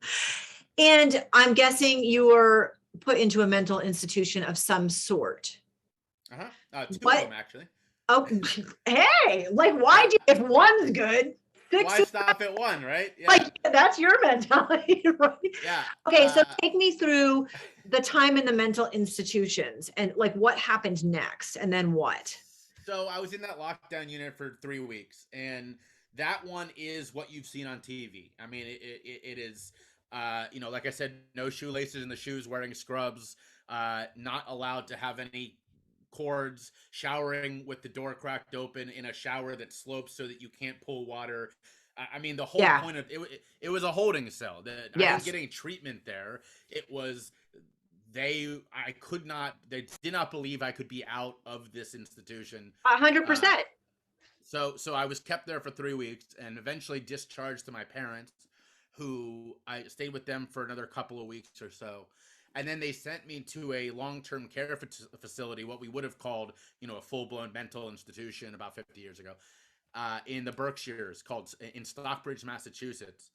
[SPEAKER 1] And I'm guessing you were put into a mental institution of some sort.
[SPEAKER 2] Two of them, actually.
[SPEAKER 1] Oh, hey, like, if one's good,
[SPEAKER 2] why stop at one, right?
[SPEAKER 1] Yeah. Like, that's your mentality, right?
[SPEAKER 2] Yeah.
[SPEAKER 1] Okay, so take me through the time in the mental institutions and like what happened next and then what?
[SPEAKER 2] So I was in that lockdown unit for 3 weeks, and that one is what you've seen on TV. I mean, it is, like I said, no shoelaces in the shoes, wearing scrubs, not allowed to have any cords, showering with the door cracked open in a shower that slopes so that you can't pull water. I mean, the whole point of it was a holding cell. I didn't get any treatment there. It was they did not believe I could be out of this institution.
[SPEAKER 1] 100%.
[SPEAKER 2] So I was kept there for 3 weeks and eventually discharged to my parents, who I stayed with them for another couple of weeks or so. And then they sent me to a long-term care facility, what we would have called, a full-blown mental institution about 50 years ago, in the Berkshires, in Stockbridge, Massachusetts.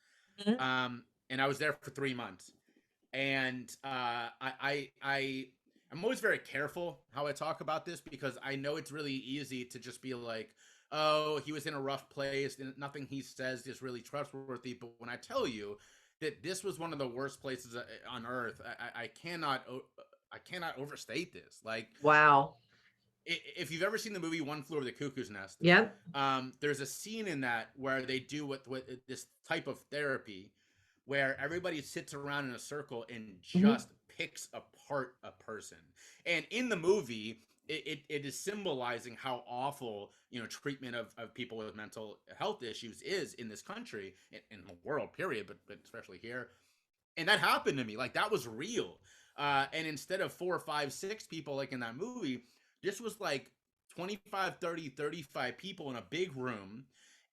[SPEAKER 2] Mm-hmm. And I was there for 3 months. And I'm always very careful how I talk about this, because I know it's really easy to just be like, oh, he was in a rough place and nothing he says is really trustworthy. But when I tell you that this was one of the worst places on earth, I cannot overstate this. Like,
[SPEAKER 1] wow.
[SPEAKER 2] If you've ever seen the movie One Flew Over the Cuckoo's Nest, there's a scene in that where they do what this type of therapy, where everybody sits around in a circle and just picks apart a person. And in the movie, it is symbolizing how awful, treatment of people with mental health issues is in this country, in the world, period, but especially here. And that happened to me. Like, that was real. And instead of 4, 5, 6 people like in that movie, this was like 25, 30, 35 people in a big room.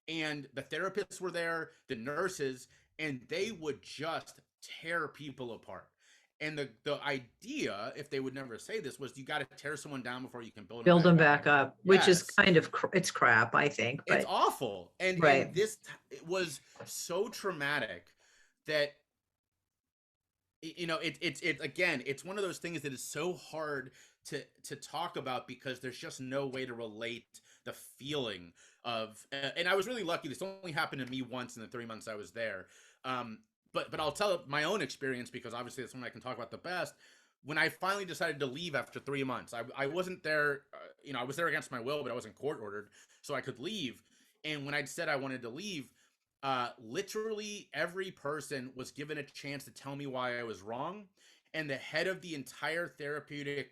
[SPEAKER 2] And the therapists were there, the nurses, and they would just tear people apart. And the idea, if they would never say this, was you got to tear someone down before you can build them back up.
[SPEAKER 1] Which is kind of, it's crap, I think. But
[SPEAKER 2] it's awful. And this was so traumatic that, it's one of those things that is so hard to talk about, because there's just no way to relate the feeling of, and I was really lucky. This only happened to me once in the 3 months I was there. But I'll tell my own experience, because obviously that's one I can talk about the best. When I finally decided to leave after 3 months, I wasn't there, I was there against my will, but I wasn't court ordered, so I could leave. And when I said I wanted to leave, literally every person was given a chance to tell me why I was wrong. And the head of the entire therapeutic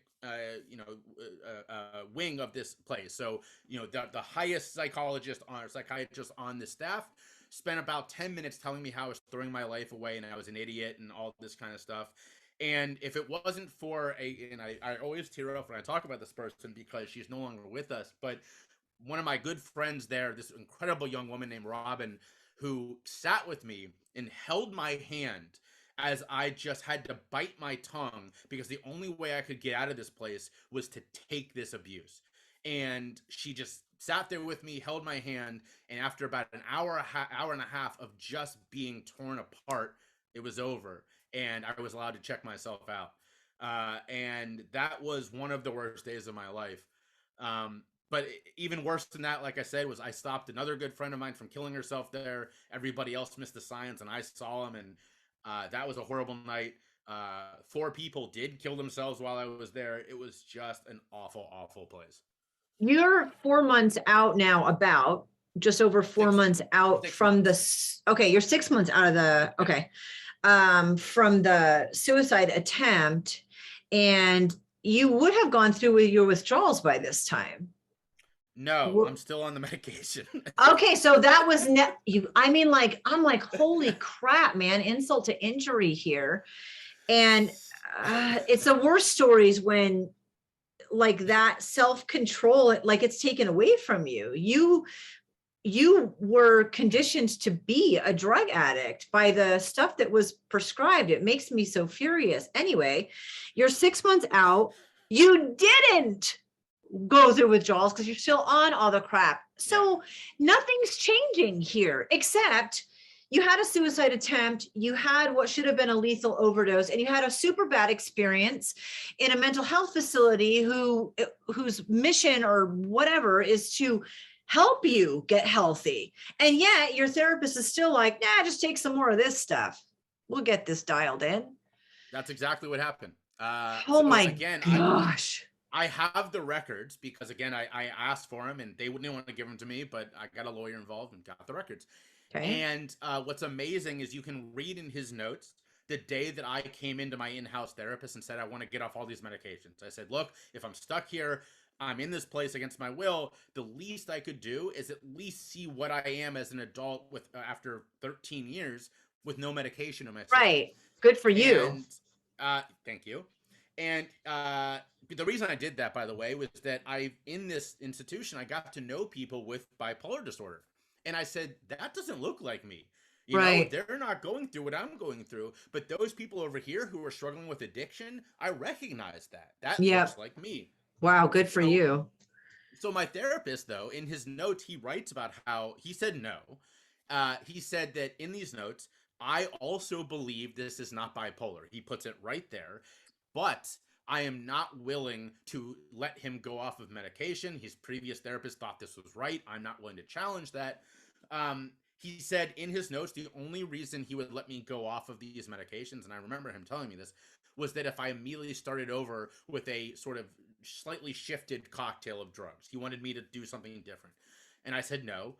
[SPEAKER 2] wing of this place, so the highest psychiatrist on the staff, spent about 10 minutes telling me how I was throwing my life away and I was an idiot and all this kind of stuff. And if it wasn't for I always tear up when I talk about this person, because she's no longer with us, but one of my good friends there, this incredible young woman named Robin, who sat with me and held my hand as I just had to bite my tongue, because the only way I could get out of this place was to take this abuse. And she just sat there with me, held my hand, and after about an hour and a half of just being torn apart, it was over, and I was allowed to check myself out. And that was one of the worst days of my life. But even worse than that, like I said, was I stopped another good friend of mine from killing herself there. Everybody else missed the signs, and I saw them, and that was a horrible night. 4 people did kill themselves while I was there. It was just an awful, awful place.
[SPEAKER 1] You're 4 months out now, about just over 4 months out from the, okay, you're 6 months out of the, okay, from the suicide attempt, and you would have gone through with your withdrawals by this time.
[SPEAKER 2] No, I'm still on the medication.
[SPEAKER 1] Okay, so that was I'm like, holy crap, man, insult to injury here. And it's the worst stories when like that self-control, like it's taken away from you. You were conditioned to be a drug addict by the stuff that was prescribed. It makes me so furious. Anyway, you're 6 months out. You didn't go through withdrawals because you're still on all the crap. So nothing's changing here, except you had a suicide attempt, you had what should have been a lethal overdose, and you had a super bad experience in a mental health facility whose mission or whatever is to help you get healthy. And yet your therapist is still like, nah, just take some more of this stuff. We'll get this dialed in.
[SPEAKER 2] That's exactly what happened.
[SPEAKER 1] Oh
[SPEAKER 2] So
[SPEAKER 1] my
[SPEAKER 2] again,
[SPEAKER 1] gosh.
[SPEAKER 2] I have the records because again, I asked for them and they wouldn't want to give them to me, but I got a lawyer involved and got the records.
[SPEAKER 1] Okay.
[SPEAKER 2] And what's amazing is you can read in his notes the day that I came into my in-house therapist and said, I want to get off all these medications. I said, look, if I'm stuck here, I'm in this place against my will. The least I could do is at least see what I am as an adult with after 13 years with no medication in my system.
[SPEAKER 1] Right. Good for you.
[SPEAKER 2] And thank you. And the reason I did that, by the way, was that in this institution, I got to know people with bipolar disorder. And I said, that doesn't look like me. You know, they're not going through what I'm going through. But those people over here who are struggling with addiction, I recognize that. That looks like me.
[SPEAKER 1] Wow, good for you.
[SPEAKER 2] So my therapist, though, in his notes, he writes about how he said no. He said that in these notes, I also believe this is not bipolar. He puts it right there. But I am not willing to let him go off of medication. His previous therapist thought this was right. I'm not willing to challenge that. He said in his notes, the only reason he would let me go off of these medications, and I remember him telling me this, was that if I immediately started over with a sort of slightly shifted cocktail of drugs. He wanted me to do something different. And I said no.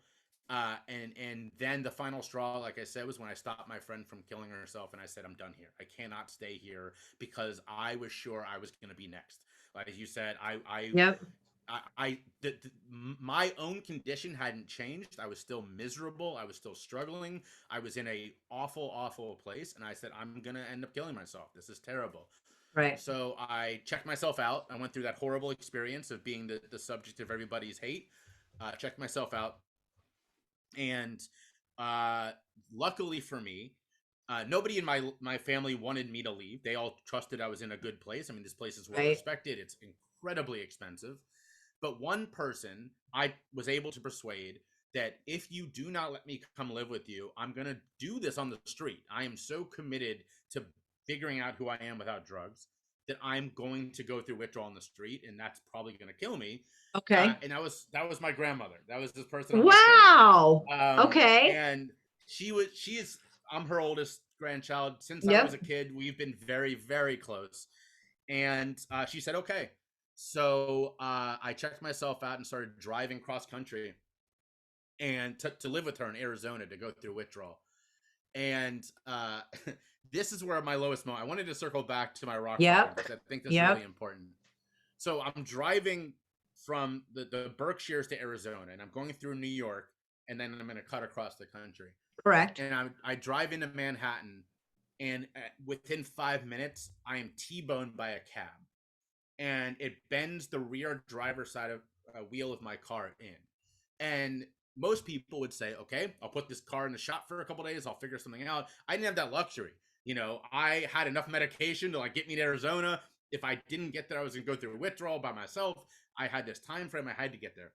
[SPEAKER 2] And then the final straw, like I said, was when I stopped my friend from killing herself, and I said, I'm done here. I cannot stay here because I was sure I was going to be next. Like you said, my own condition hadn't changed. I was still miserable. I was still struggling. I was in a awful, awful place. And I said, I'm going to end up killing myself. This is terrible.
[SPEAKER 1] Right.
[SPEAKER 2] So I checked myself out. I went through that horrible experience of being the subject of everybody's hate. Checked myself out. And luckily for me, nobody in my family wanted me to leave. They all trusted I was in a good place. I mean, this place is well respected. It's incredibly expensive. But one person I was able to persuade that if you do not let me come live with you, I'm going to do this on the street. I am so committed to figuring out who I am without drugs that I'm going to go through withdrawal on the street, and that's probably going to kill me.
[SPEAKER 1] Okay.
[SPEAKER 2] And that was my grandmother. That was this person.
[SPEAKER 1] Wow. Okay.
[SPEAKER 2] And I'm her oldest grandchild. Since I was a kid, we've been very, very close. And she said, okay. So I checked myself out and started driving cross country and to live with her in Arizona to go through withdrawal. And this is where my lowest moment. I wanted to circle back to my rock bottom because I think this is really important. So I'm driving from the Berkshires to Arizona, and I'm going through New York, and then I'm going to cut across the country.
[SPEAKER 1] Correct.
[SPEAKER 2] And I drive into Manhattan, and within 5 minutes, I am T-boned by a cab. And it bends the rear driver's side of wheel of my car in. And most people would say, okay, I'll put this car in the shop for a couple days. I'll figure something out. I didn't have that luxury. You know, I had enough medication to like get me to Arizona. If I didn't get there, I was going to go through withdrawal by myself. I had this time frame. I had to get there.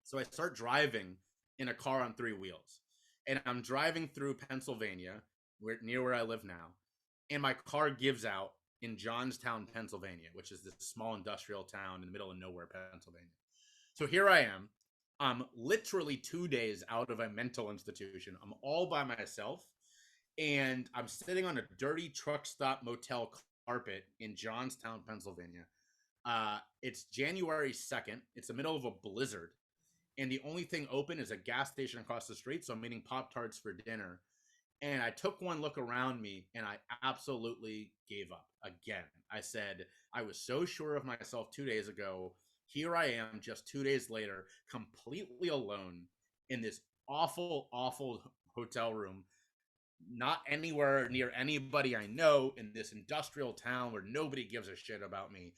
[SPEAKER 2] So I start driving in a car on 3 wheels. And I'm driving through Pennsylvania, near where I live now. And my car gives out in Johnstown, Pennsylvania, which is this small industrial town in the middle of nowhere, Pennsylvania. So here I am. I'm literally 2 days out of a mental institution. I'm all by myself. And I'm sitting on a dirty truck stop motel carpet in Johnstown, Pennsylvania. It's January 2nd. It's the middle of a blizzard. And the only thing open is a gas station across the street. So I'm eating Pop-Tarts for dinner. And I took one look around me and I absolutely gave up again. I said, I was so sure of myself 2 days ago. Here I am just 2 days later, completely alone in this awful, awful hotel room, not anywhere near anybody I know, in this industrial town where nobody gives a shit about me.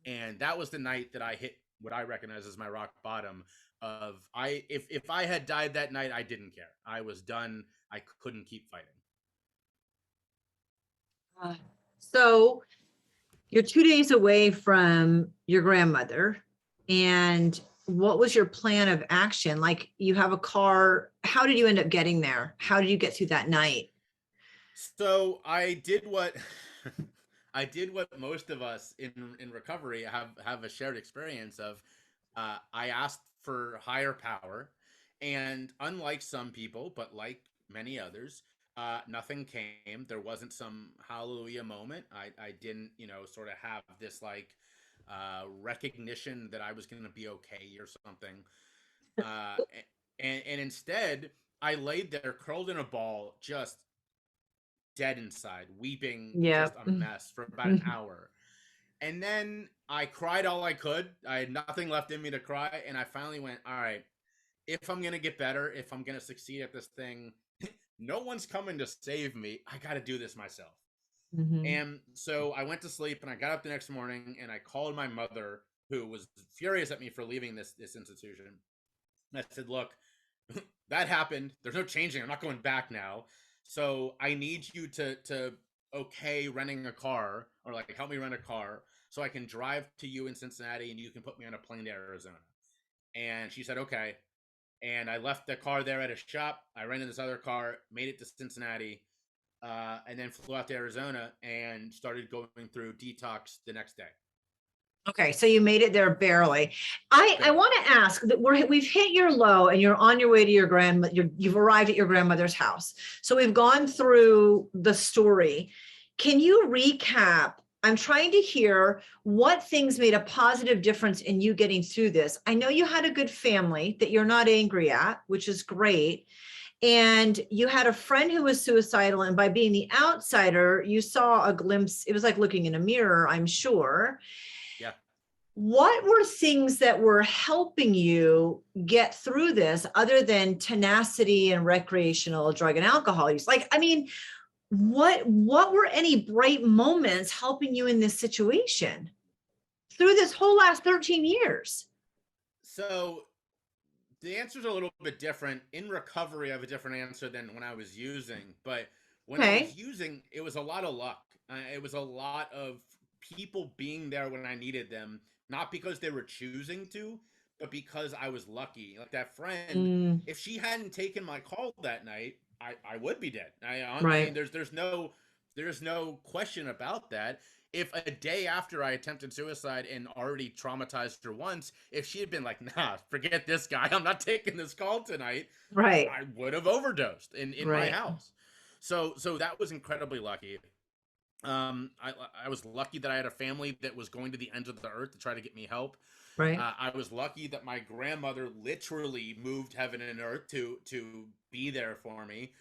[SPEAKER 2] And that was the night that I hit what I recognize as my rock bottom of if I had died that night, I didn't care. I was done. I couldn't keep fighting.
[SPEAKER 1] So you're 2 days away from your grandmother, and what was your plan of action? Like, you have a car. How did you end up getting there? How did you get through that night?
[SPEAKER 2] So I did what I did what most of us in recovery have a shared experience of. I asked for higher power, and unlike some people, but like many others, nothing came. There wasn't some hallelujah moment. I didn't, sort of have this like recognition that I was going to be okay or something. Uh, and instead, I laid there curled in a ball, just dead inside, weeping,
[SPEAKER 1] Yeah.
[SPEAKER 2] just a mess for about an hour. And then I cried all I could. I had nothing left in me to cry. And I finally went, all right, if I'm going to get better, if I'm going to succeed at this thing, no one's coming to save me. I got to do this myself.
[SPEAKER 1] Mm-hmm.
[SPEAKER 2] And so I went to sleep and I got up the next morning and I called my mother, who was furious at me for leaving this institution. And I said, look, that happened. There's no changing. I'm not going back now. So I need you to okay renting a car, or like help me rent a car so I can drive to you in Cincinnati and you can put me on a plane to Arizona. And she said, okay. And I left the car there at a shop. I rented this other car, made it to Cincinnati, and then flew out to Arizona and started going through detox the next day.
[SPEAKER 1] Okay, so you made it there barely. I
[SPEAKER 2] Barely.
[SPEAKER 1] want to ask that we've hit your low and you're on your way to your grandmother. You've arrived at your grandmother's house. So we've gone through the story. Can you recap? I'm trying to hear what things made a positive difference in you getting through this. I know you had a good family that you're not angry at, which is great. And you had a friend who was suicidal. And by being the outsider, you saw a glimpse. It was like looking in a mirror, I'm sure.
[SPEAKER 2] Yeah.
[SPEAKER 1] What were things that were helping you get through this other than tenacity and recreational drug and alcohol use? Like, I mean, what were any bright moments helping you in this situation through this whole last 13 years?
[SPEAKER 2] So the answer's a little bit different. In recovery, I have a different answer than when I was using. But when I was
[SPEAKER 1] Okay.
[SPEAKER 2] using, it was a lot of luck. It was a lot of people being there when I needed them, not because they were choosing to, but because I was lucky. Like that friend,
[SPEAKER 1] Mm,
[SPEAKER 2] if she hadn't taken my call that night, I would be dead. I mean,
[SPEAKER 1] right.
[SPEAKER 2] there's no question about that. If a day after I attempted suicide and already traumatized her once, if she had been like, nah, forget this guy, I'm not taking this call tonight,
[SPEAKER 1] Right.
[SPEAKER 2] I would have overdosed in my
[SPEAKER 1] Right.
[SPEAKER 2] house. So that was incredibly lucky. I was lucky that I had a family that was going to the ends of the earth to try to get me help.
[SPEAKER 1] Right.
[SPEAKER 2] I was lucky that my grandmother literally moved heaven and earth to be there for me,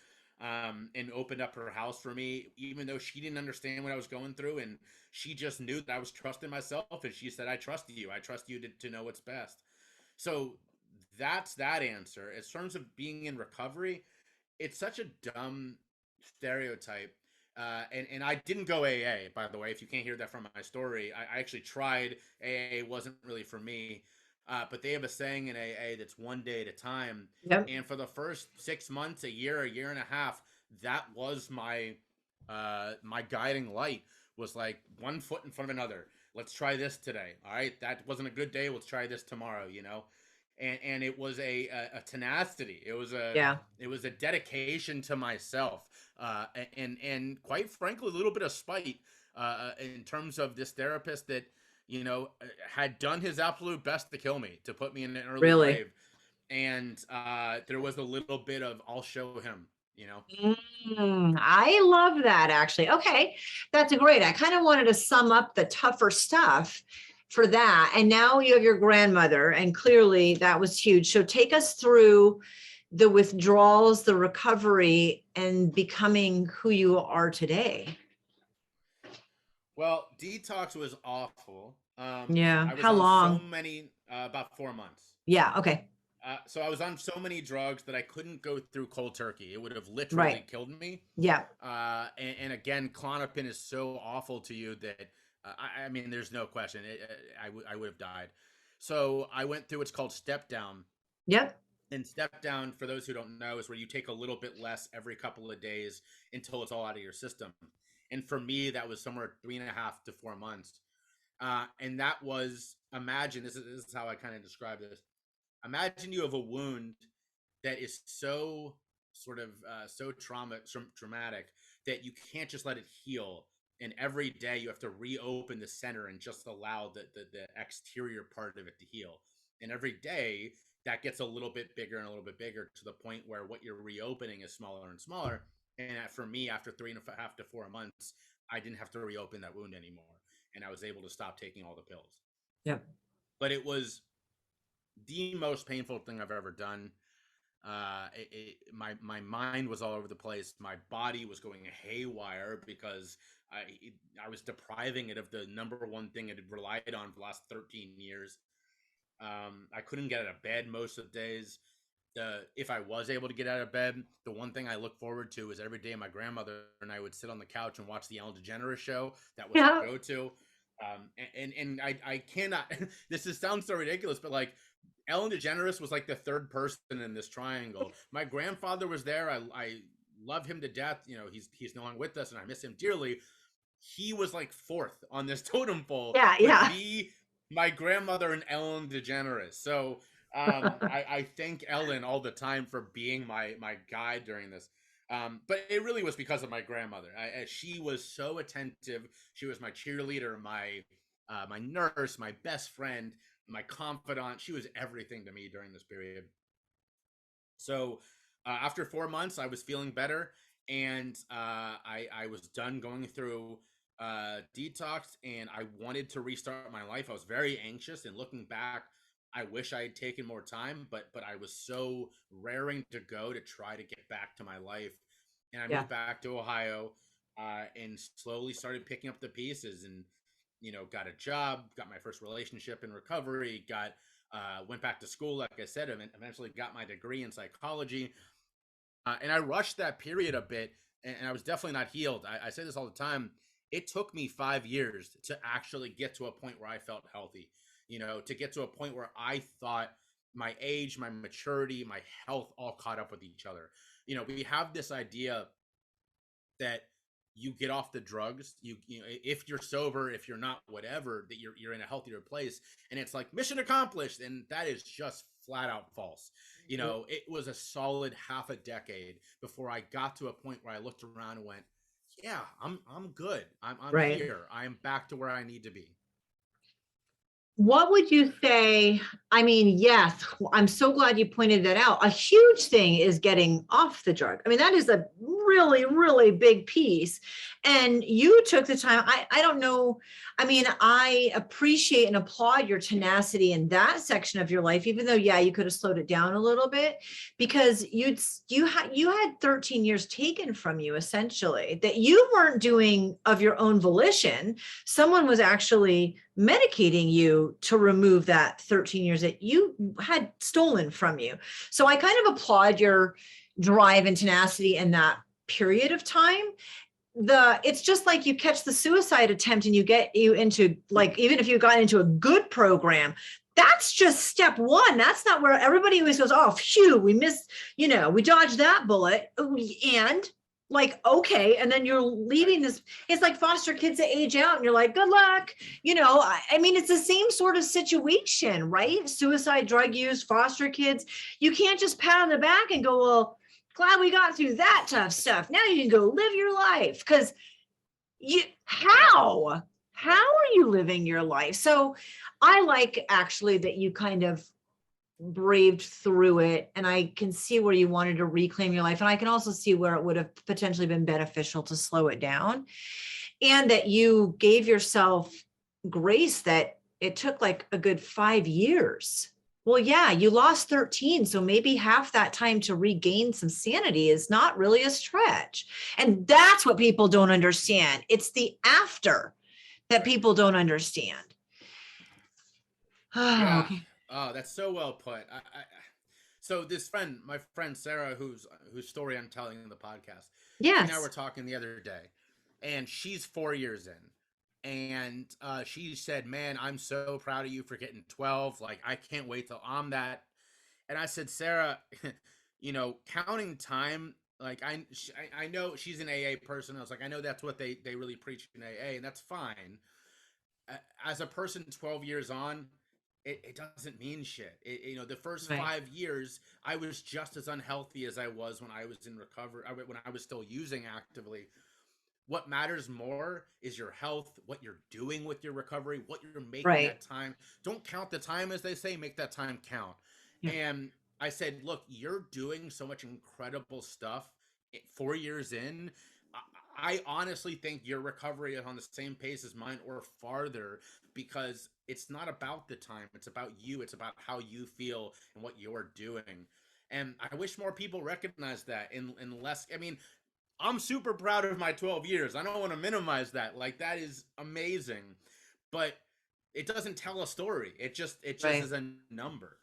[SPEAKER 2] and opened up her house for me, even though she didn't understand what I was going through, and she just knew that I was trusting myself, and she said, "I trust you. I trust you to know what's best." So that's that answer. In terms of being in recovery, it's such a dumb stereotype. And I didn't go AA, by the way. If you can't hear that from my story, I actually tried. AA wasn't really for me. But they have a saying in AA that's one day at a time.
[SPEAKER 1] Yep.
[SPEAKER 2] And for the first 6 months, a year and a half, that was my guiding light. Was like one foot in front of another. Let's try this today. All right, that wasn't a good day. Let's try this tomorrow. And it was a tenacity.
[SPEAKER 1] Yeah.
[SPEAKER 2] It was a dedication to myself, and quite frankly, a little bit of spite, in terms of this therapist that had done his absolute best to kill me, to put me in an early
[SPEAKER 1] Really.
[SPEAKER 2] grave, and there was a little bit of I'll show him.
[SPEAKER 1] I love that actually. Okay, that's great. I kind of wanted to sum up the tougher stuff for that. And now you have your grandmother, and clearly that was huge. So take us through the withdrawals, the recovery, and becoming who you are today.
[SPEAKER 2] Well, detox was awful.
[SPEAKER 1] Yeah.
[SPEAKER 2] I was
[SPEAKER 1] How
[SPEAKER 2] on so
[SPEAKER 1] long?
[SPEAKER 2] many, about 4 months.
[SPEAKER 1] Yeah. Okay.
[SPEAKER 2] So I was on so many drugs that I couldn't go through cold turkey. It would have literally
[SPEAKER 1] Right.
[SPEAKER 2] killed me.
[SPEAKER 1] Yeah.
[SPEAKER 2] And again, Klonopin is so awful to you that I mean, there's no question. I would have died. So I went through what's called step down.
[SPEAKER 1] Yep.
[SPEAKER 2] And step down, for those who don't know, is where you take a little bit less every couple of days until it's all out of your system. And for me, that was somewhere 3.5 to 4 months. And that was, imagine, this is how I kind of describe this. imagine you have a wound that is so sort of so traumatic that you can't just let it heal. And every day you have to reopen the center and just allow the exterior part of it to heal. And every day that gets a little bit bigger and a little bit bigger to the point where what you're reopening is smaller and smaller. And for me, after 3.5 to 4 months, I didn't have to reopen that wound anymore. And I was able to stop taking all the pills.
[SPEAKER 1] Yep.
[SPEAKER 2] But it was the most painful thing I've ever done. My mind was all over the place. My body was going haywire because I was depriving it of the number one thing it had relied on for the last 13 years. I couldn't get out of bed most of the days. If I was able to get out of bed, the one thing I look forward to is every day my grandmother and I would sit on the couch and watch the Ellen DeGeneres show. That was
[SPEAKER 1] Yeah.
[SPEAKER 2] our go-to. I cannot. Sounds so ridiculous, but like Ellen DeGeneres was like the third person in this triangle. My grandfather was there. I love him to death. You know, he's no longer with us, and I miss him dearly. He was like fourth on this totem pole.
[SPEAKER 1] Yeah,
[SPEAKER 2] with
[SPEAKER 1] yeah.
[SPEAKER 2] me, my grandmother, and Ellen DeGeneres. So I thank Ellen all the time for being my guide during this. But it really was because of my grandmother. She was so attentive. She was my cheerleader, my nurse, my best friend, my confidant. She was everything to me during this period. So after 4 months, I was feeling better, and I was done going through detox, and I wanted to restart my life. I was very anxious, and looking back, I wish I had taken more time, but I was so raring to go to try to get back to my life. And I moved back to Ohio and slowly started picking up the pieces, and got a job, got my first relationship in recovery, went back to school, like I said, and eventually got my degree in psychology. And I rushed that period a bit, and I was definitely not healed. I say this all the time. It took me 5 years to actually get to a point where I felt healthy, to get to a point where I thought my age, my maturity, my health all caught up with each other. We have this idea that you get off the drugs, if you're sober, if you're not, whatever, that you're in a healthier place, and it's like mission accomplished, and that is just flat out false. It was a solid half a decade before I got to a point where I looked around and went, yeah, I'm good. I'm
[SPEAKER 1] Right.
[SPEAKER 2] here. I'm back to where I need to be.
[SPEAKER 1] What would you say? I mean, yes, I'm so glad you pointed that out. A huge thing is getting off the drug. I mean, that is a really, really big piece. And you took the time. I don't know. I mean, I appreciate and applaud your tenacity in that section of your life, even though, yeah, you could have slowed it down a little bit, because you had 13 years taken from you, essentially, that you weren't doing of your own volition. Someone was actually medicating you to remove that 13 years that you had stolen from you. So I kind of applaud your drive and tenacity in that period of time. It's just like you catch the suicide attempt and you into, like, even if you got into a good program, that's just step one. That's not where everybody always goes, oh, phew, we missed, we dodged that bullet. And like, okay. And then you're leaving this, it's like foster kids that age out and you're like, good luck. I mean, it's the same sort of situation, right? Suicide, drug use, foster kids. You can't just pat on the back and go, well, glad we got through that tough stuff. Now you can go live your life. Because how are you living your life? So I like actually that you kind of braved through it, and I can see where you wanted to reclaim your life, and I can also see where it would have potentially been beneficial to slow it down, and that you gave yourself grace that it took like a good 5 years. Well, yeah, you lost 13, so maybe half that time to regain some sanity is not really a stretch. And that's what people don't understand. It's the after that people don't understand.
[SPEAKER 2] Yeah.
[SPEAKER 1] Okay.
[SPEAKER 2] Oh, that's so well put. So my friend Sarah, whose story I'm telling in the podcast, she and I
[SPEAKER 1] Yes.
[SPEAKER 2] were talking the other day, and she's 4 years in, and she said, "Man, I'm so proud of you for getting 12. Like, I can't wait till I'm that." And I said, Sarah, counting time. Like, I know she's an AA person. I was like, I know that's what they really preach in AA, and that's fine. As a person 12 years on, it doesn't mean shit. The first
[SPEAKER 1] Right.
[SPEAKER 2] 5 years, I was just as unhealthy as I was when I was in recovery, when I was still using actively. What matters more is your health, what you're doing with your recovery, what you're making
[SPEAKER 1] Right.
[SPEAKER 2] that time. Don't count the time, as they say, make that time count.
[SPEAKER 1] Yeah.
[SPEAKER 2] And I said, look, you're doing so much incredible stuff 4 years in. I honestly think your recovery is on the same pace as mine or farther, because it's not about the time. It's about you. It's about how you feel and what you're doing. And I wish more people recognize that, and less. I mean, I'm super proud of my 12 years. I don't want to minimize that. Like, that is amazing. But it doesn't tell a story. It just
[SPEAKER 1] Right.
[SPEAKER 2] is a number.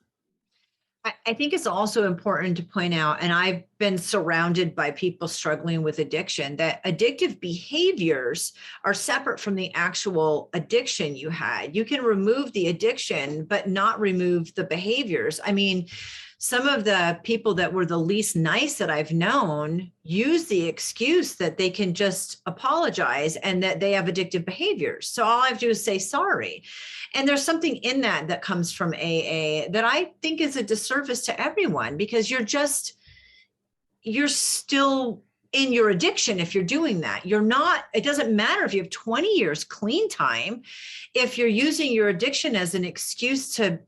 [SPEAKER 1] I think it's also important to point out, and I've been surrounded by people struggling with addiction, that addictive behaviors are separate from the actual addiction you had. You can remove the addiction, but not remove the behaviors. I mean, some of the people that were the least nice that I've known use the excuse that they can just apologize and that they have addictive behaviors. So all I have to do is say sorry. And there's something in that that comes from AA that I think is a disservice to everyone, because you're still in your addiction if you're doing that. You're not, it doesn't matter if you have 20 years clean time, if you're using your addiction as an excuse to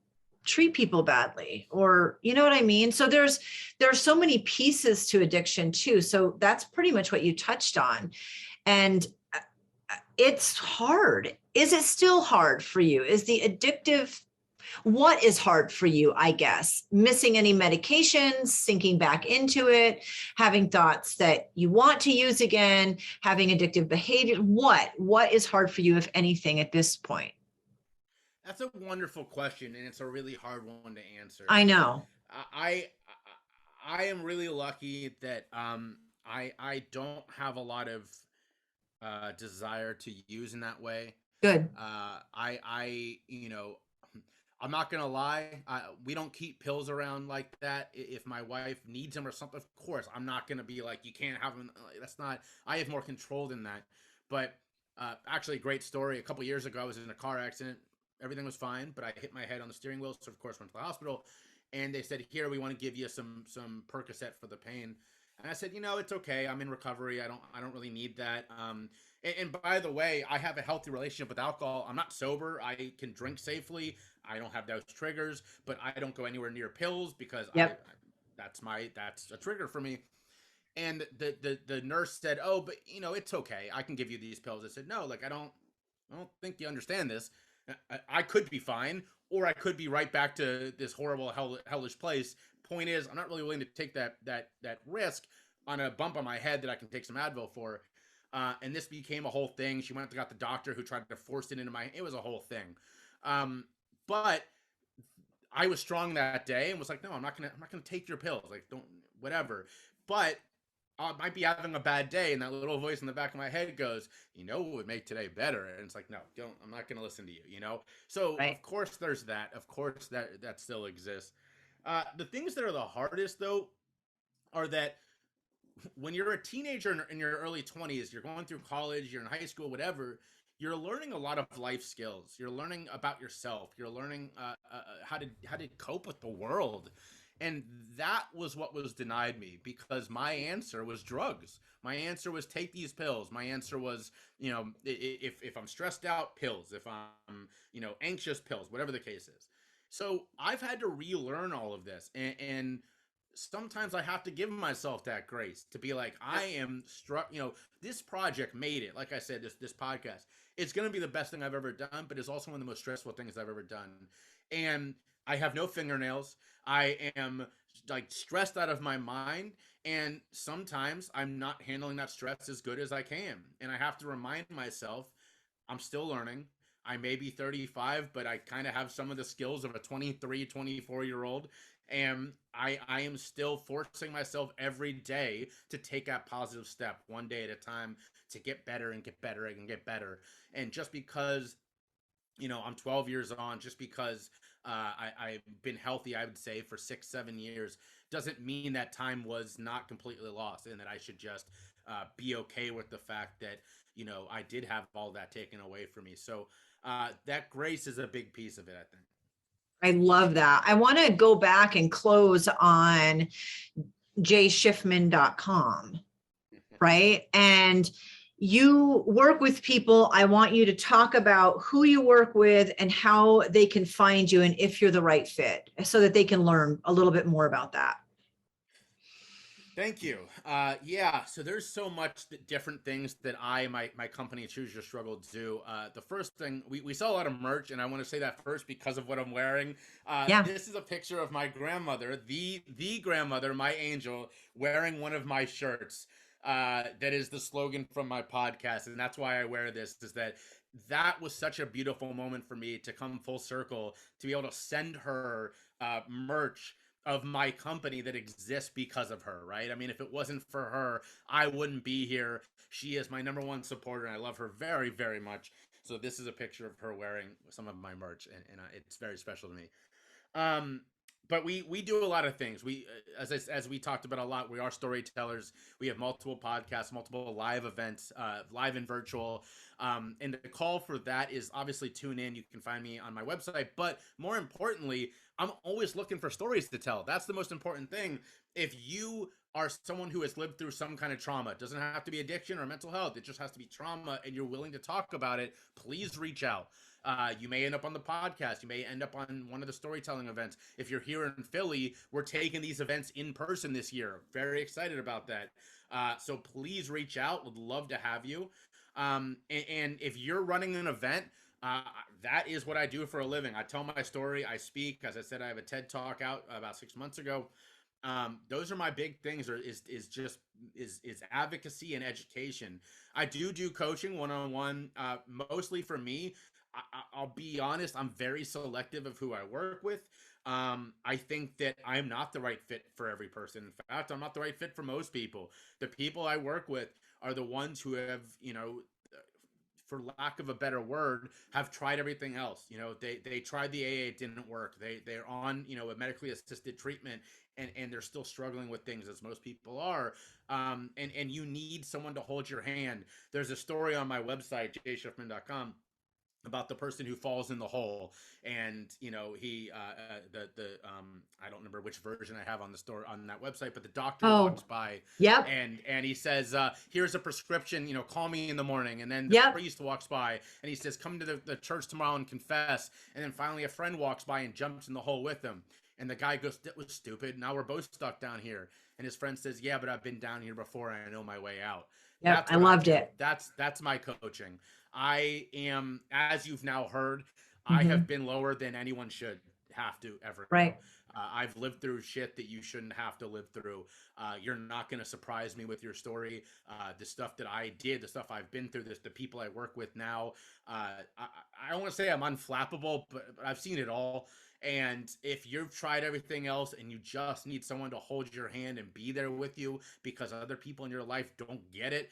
[SPEAKER 1] treat people badly, or you know what I mean. So there's so many pieces to addiction too. So that's pretty much what you touched on. And it's hard. Is it still hard for you? Is the addictive, what is hard for you? I guess missing any medications, sinking back into it, having thoughts that you want to use again, having addictive behavior. What is hard for you, if anything, at this point?
[SPEAKER 2] That's a wonderful question, and it's a really hard one to answer.
[SPEAKER 1] I know.
[SPEAKER 2] I I am really lucky that I don't have a lot of desire to use in that way.
[SPEAKER 1] Good.
[SPEAKER 2] I I'm not gonna lie. We don't keep pills around like that. If my wife needs them or something, of course, I'm not gonna be like, you can't have them. That's not. I have more control than that. But actually, great story. A couple years ago, I was in a car accident. Everything was fine, but I hit my head on the steering wheel, so of course went to the hospital. And they said, "Here, we want to give you some Percocet for the pain." And I said, it's okay. I'm in recovery. I don't really need that. And by the way, I have a healthy relationship with alcohol. I'm not sober. I can drink safely. I don't have those triggers, but I don't go anywhere near pills because
[SPEAKER 1] Yep.
[SPEAKER 2] that's a trigger for me. And the nurse said, "Oh, but it's okay. I can give you these pills." I said, "No, like I don't think you understand this. I could be fine, or I could be right back to this horrible hellish place. Point is, I'm not really willing to take that risk on a bump on my head that I can take some Advil for." And this became a whole thing. She went and got the doctor who tried to force it into my. It was a whole thing. But I was strong that day and was like, "No, I'm not gonna take your pills. Like, don't whatever." But I might be having a bad day, and that little voice in the back of my head goes, what would make today better? And it's like, no, don't. I'm not gonna listen to you. So
[SPEAKER 1] Right.
[SPEAKER 2] of course there's that. Of course that still exists. The things that are the hardest though are that when you're a teenager in your early 20s, you're going through college, you're in high school, whatever, you're learning a lot of life skills. You're learning about yourself. You're learning how to cope with the world. And that was what was denied me, because my answer was drugs. My answer was take these pills. My answer was, if I'm stressed out, pills. If I'm, anxious, pills, whatever the case is. So I've had to relearn all of this. And sometimes I have to give myself that grace to be like, I am struck. This project made it. Like I said, this podcast, it's going to be the best thing I've ever done, but it's also one of the most stressful things I've ever done. And I have no fingernails. I am like stressed out of my mind. And sometimes I'm not handling that stress as good as I can. And I have to remind myself I'm still learning. I may be 35, but I kind of have some of the skills of a 23, 24-year-old. And I am still forcing myself every day to take that positive step one day at a time to get better and get better and get better. And just because I'm 12 years on, just because I've been healthy, I would say, for 6, 7 years, doesn't mean that time was not completely lost, and that I should just be okay with the fact that I did have all that taken away from me. So that grace is a big piece of it, I think.
[SPEAKER 1] I love that. I want to go back and close on jayshifman.com, right? And you work with people. I want you to talk about who you work with and how they can find you and if you're the right fit so that they can learn a little bit more about that.
[SPEAKER 2] Thank you. Yeah, so there's so much different things that my company Choose Your Struggle do. The first thing, we sell a lot of merch, and I want to say that first because of what I'm wearing.
[SPEAKER 1] Yeah.
[SPEAKER 2] This is a picture of my grandmother, the grandmother, my angel, wearing one of my shirts. That is the slogan from my podcast, and that's why I wear this, is that was such a beautiful moment for me to come full circle, to be able to send her merch of my company that exists because of her, right? I mean, if it wasn't for her, I wouldn't be here. She is my number one supporter, and I love her very, very much. So this is a picture of her wearing some of my merch, and it's very special to me. Um, but we do a lot of things. We as we talked about a lot, we are storytellers. We have multiple podcasts, multiple live events, live and virtual. And the call for that is obviously tune in. You can find me on my website, but more importantly, I'm always looking for stories to tell. That's the most important thing. If you are someone who has lived through some kind of trauma, it doesn't have to be addiction or mental health, it just has to be trauma, and you're willing to talk about it, please reach out. You may end up on the podcast. You may end up on one of the storytelling events. If you're here in Philly, we're taking these events in person this year. Very excited about that. So please reach out. Would love to have you. And if you're running an event, that is what I do for a living. I tell my story. I speak. As I said, I have a TED Talk out about 6 months ago. Those are my big things. Is advocacy and education. I do coaching one-on-one, mostly for me. I'll be honest, I'm very selective of who I work with. I think that I'm not the right fit for every person. In fact, I'm not the right fit for most people. The people I work with are the ones who have, for lack of a better word, have tried everything else. They tried the AA, it didn't work. They're on, a medically assisted treatment, and they're still struggling with things, as most people are. And you need someone to hold your hand. There's a story on my website, jayshifman.com, about the person who falls in the hole, and he I don't remember which version I have on the store on that website, but the doctor walks by,
[SPEAKER 1] yep,
[SPEAKER 2] and he says, here's a prescription, call me in the morning. And then the
[SPEAKER 1] yep,
[SPEAKER 2] priest walks by and he says, come to the church tomorrow and confess. And then finally a friend walks by and jumps in the hole with him, and the guy goes, that was stupid, now we're both stuck down here. And his friend says, yeah, but I've been down here before and I know my way out.
[SPEAKER 1] yep. I loved it.
[SPEAKER 2] That's my coaching. I am, as you've now heard,
[SPEAKER 1] Mm-hmm.
[SPEAKER 2] I have been lower than anyone should have to ever go.
[SPEAKER 1] Right.
[SPEAKER 2] I've lived through shit that you shouldn't have to live through. You're not going to surprise me with your story. The stuff that I did, the stuff I've been through, the people I work with now. I don't want to say I'm unflappable, but I've seen it all. And if you've tried everything else and you just need someone to hold your hand and be there with you because other people in your life don't get it,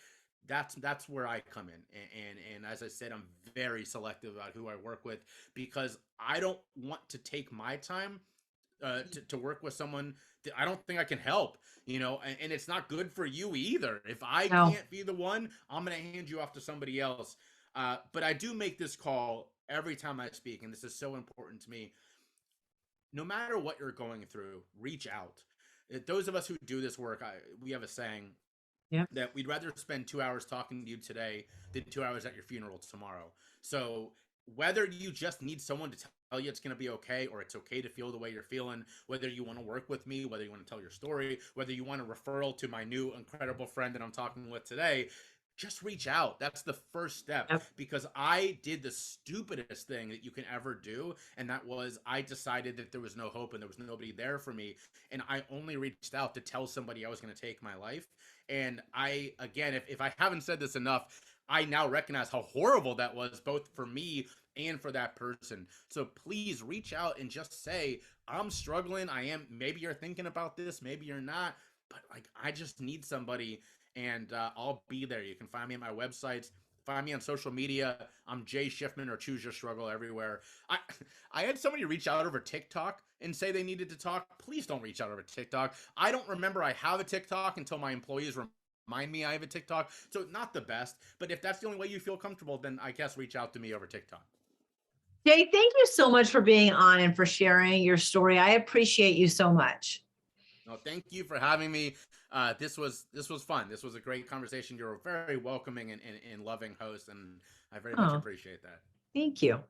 [SPEAKER 2] that's where I come in. And as I said, I'm very selective about who I work with, because I don't want to take my time to work with someone that I don't think I can help, and it's not good for you either. If I can't be the one, I'm going to hand you off to somebody else. But I do make this call every time I speak, and this is so important to me. No matter what you're going through, reach out. Those of us who do this work, we have a saying, that we'd rather spend 2 hours talking to you today than 2 hours at your funeral tomorrow. So whether you just need someone to tell you it's going to be okay, or it's okay to feel the way you're feeling, whether you want to work with me, whether you want to tell your story, whether you want a referral to my new incredible friend that I'm talking with today, just reach out. That's the first step. Yep. Because I did the stupidest thing that you can ever do, and that was I decided that there was no hope and there was nobody there for me, and I only reached out to tell somebody I was going to take my life. And I, again, if I haven't said this enough, I now recognize how horrible that was, both for me and for that person. So please reach out and just say, I'm struggling. I am. Maybe you're thinking about this. Maybe you're not. But I just need somebody, and I'll be there. You can find me at my websites. Find me on social media. I'm Jay Shifman, or Choose Your Struggle everywhere. I had somebody reach out over TikTok and say they needed to talk. Please don't reach out over TikTok. I don't remember I have a TikTok until my employees remind me I have a TikTok. So not the best, but if that's the only way you feel comfortable, then I guess reach out to me over TikTok.
[SPEAKER 1] Jay, thank you so much for being on and for sharing your story. I appreciate you so much.
[SPEAKER 2] No, thank you for having me. This was fun. This was a great conversation. You're a very welcoming and loving host, and I very much
[SPEAKER 1] Oh,
[SPEAKER 2] appreciate that.
[SPEAKER 1] thank you.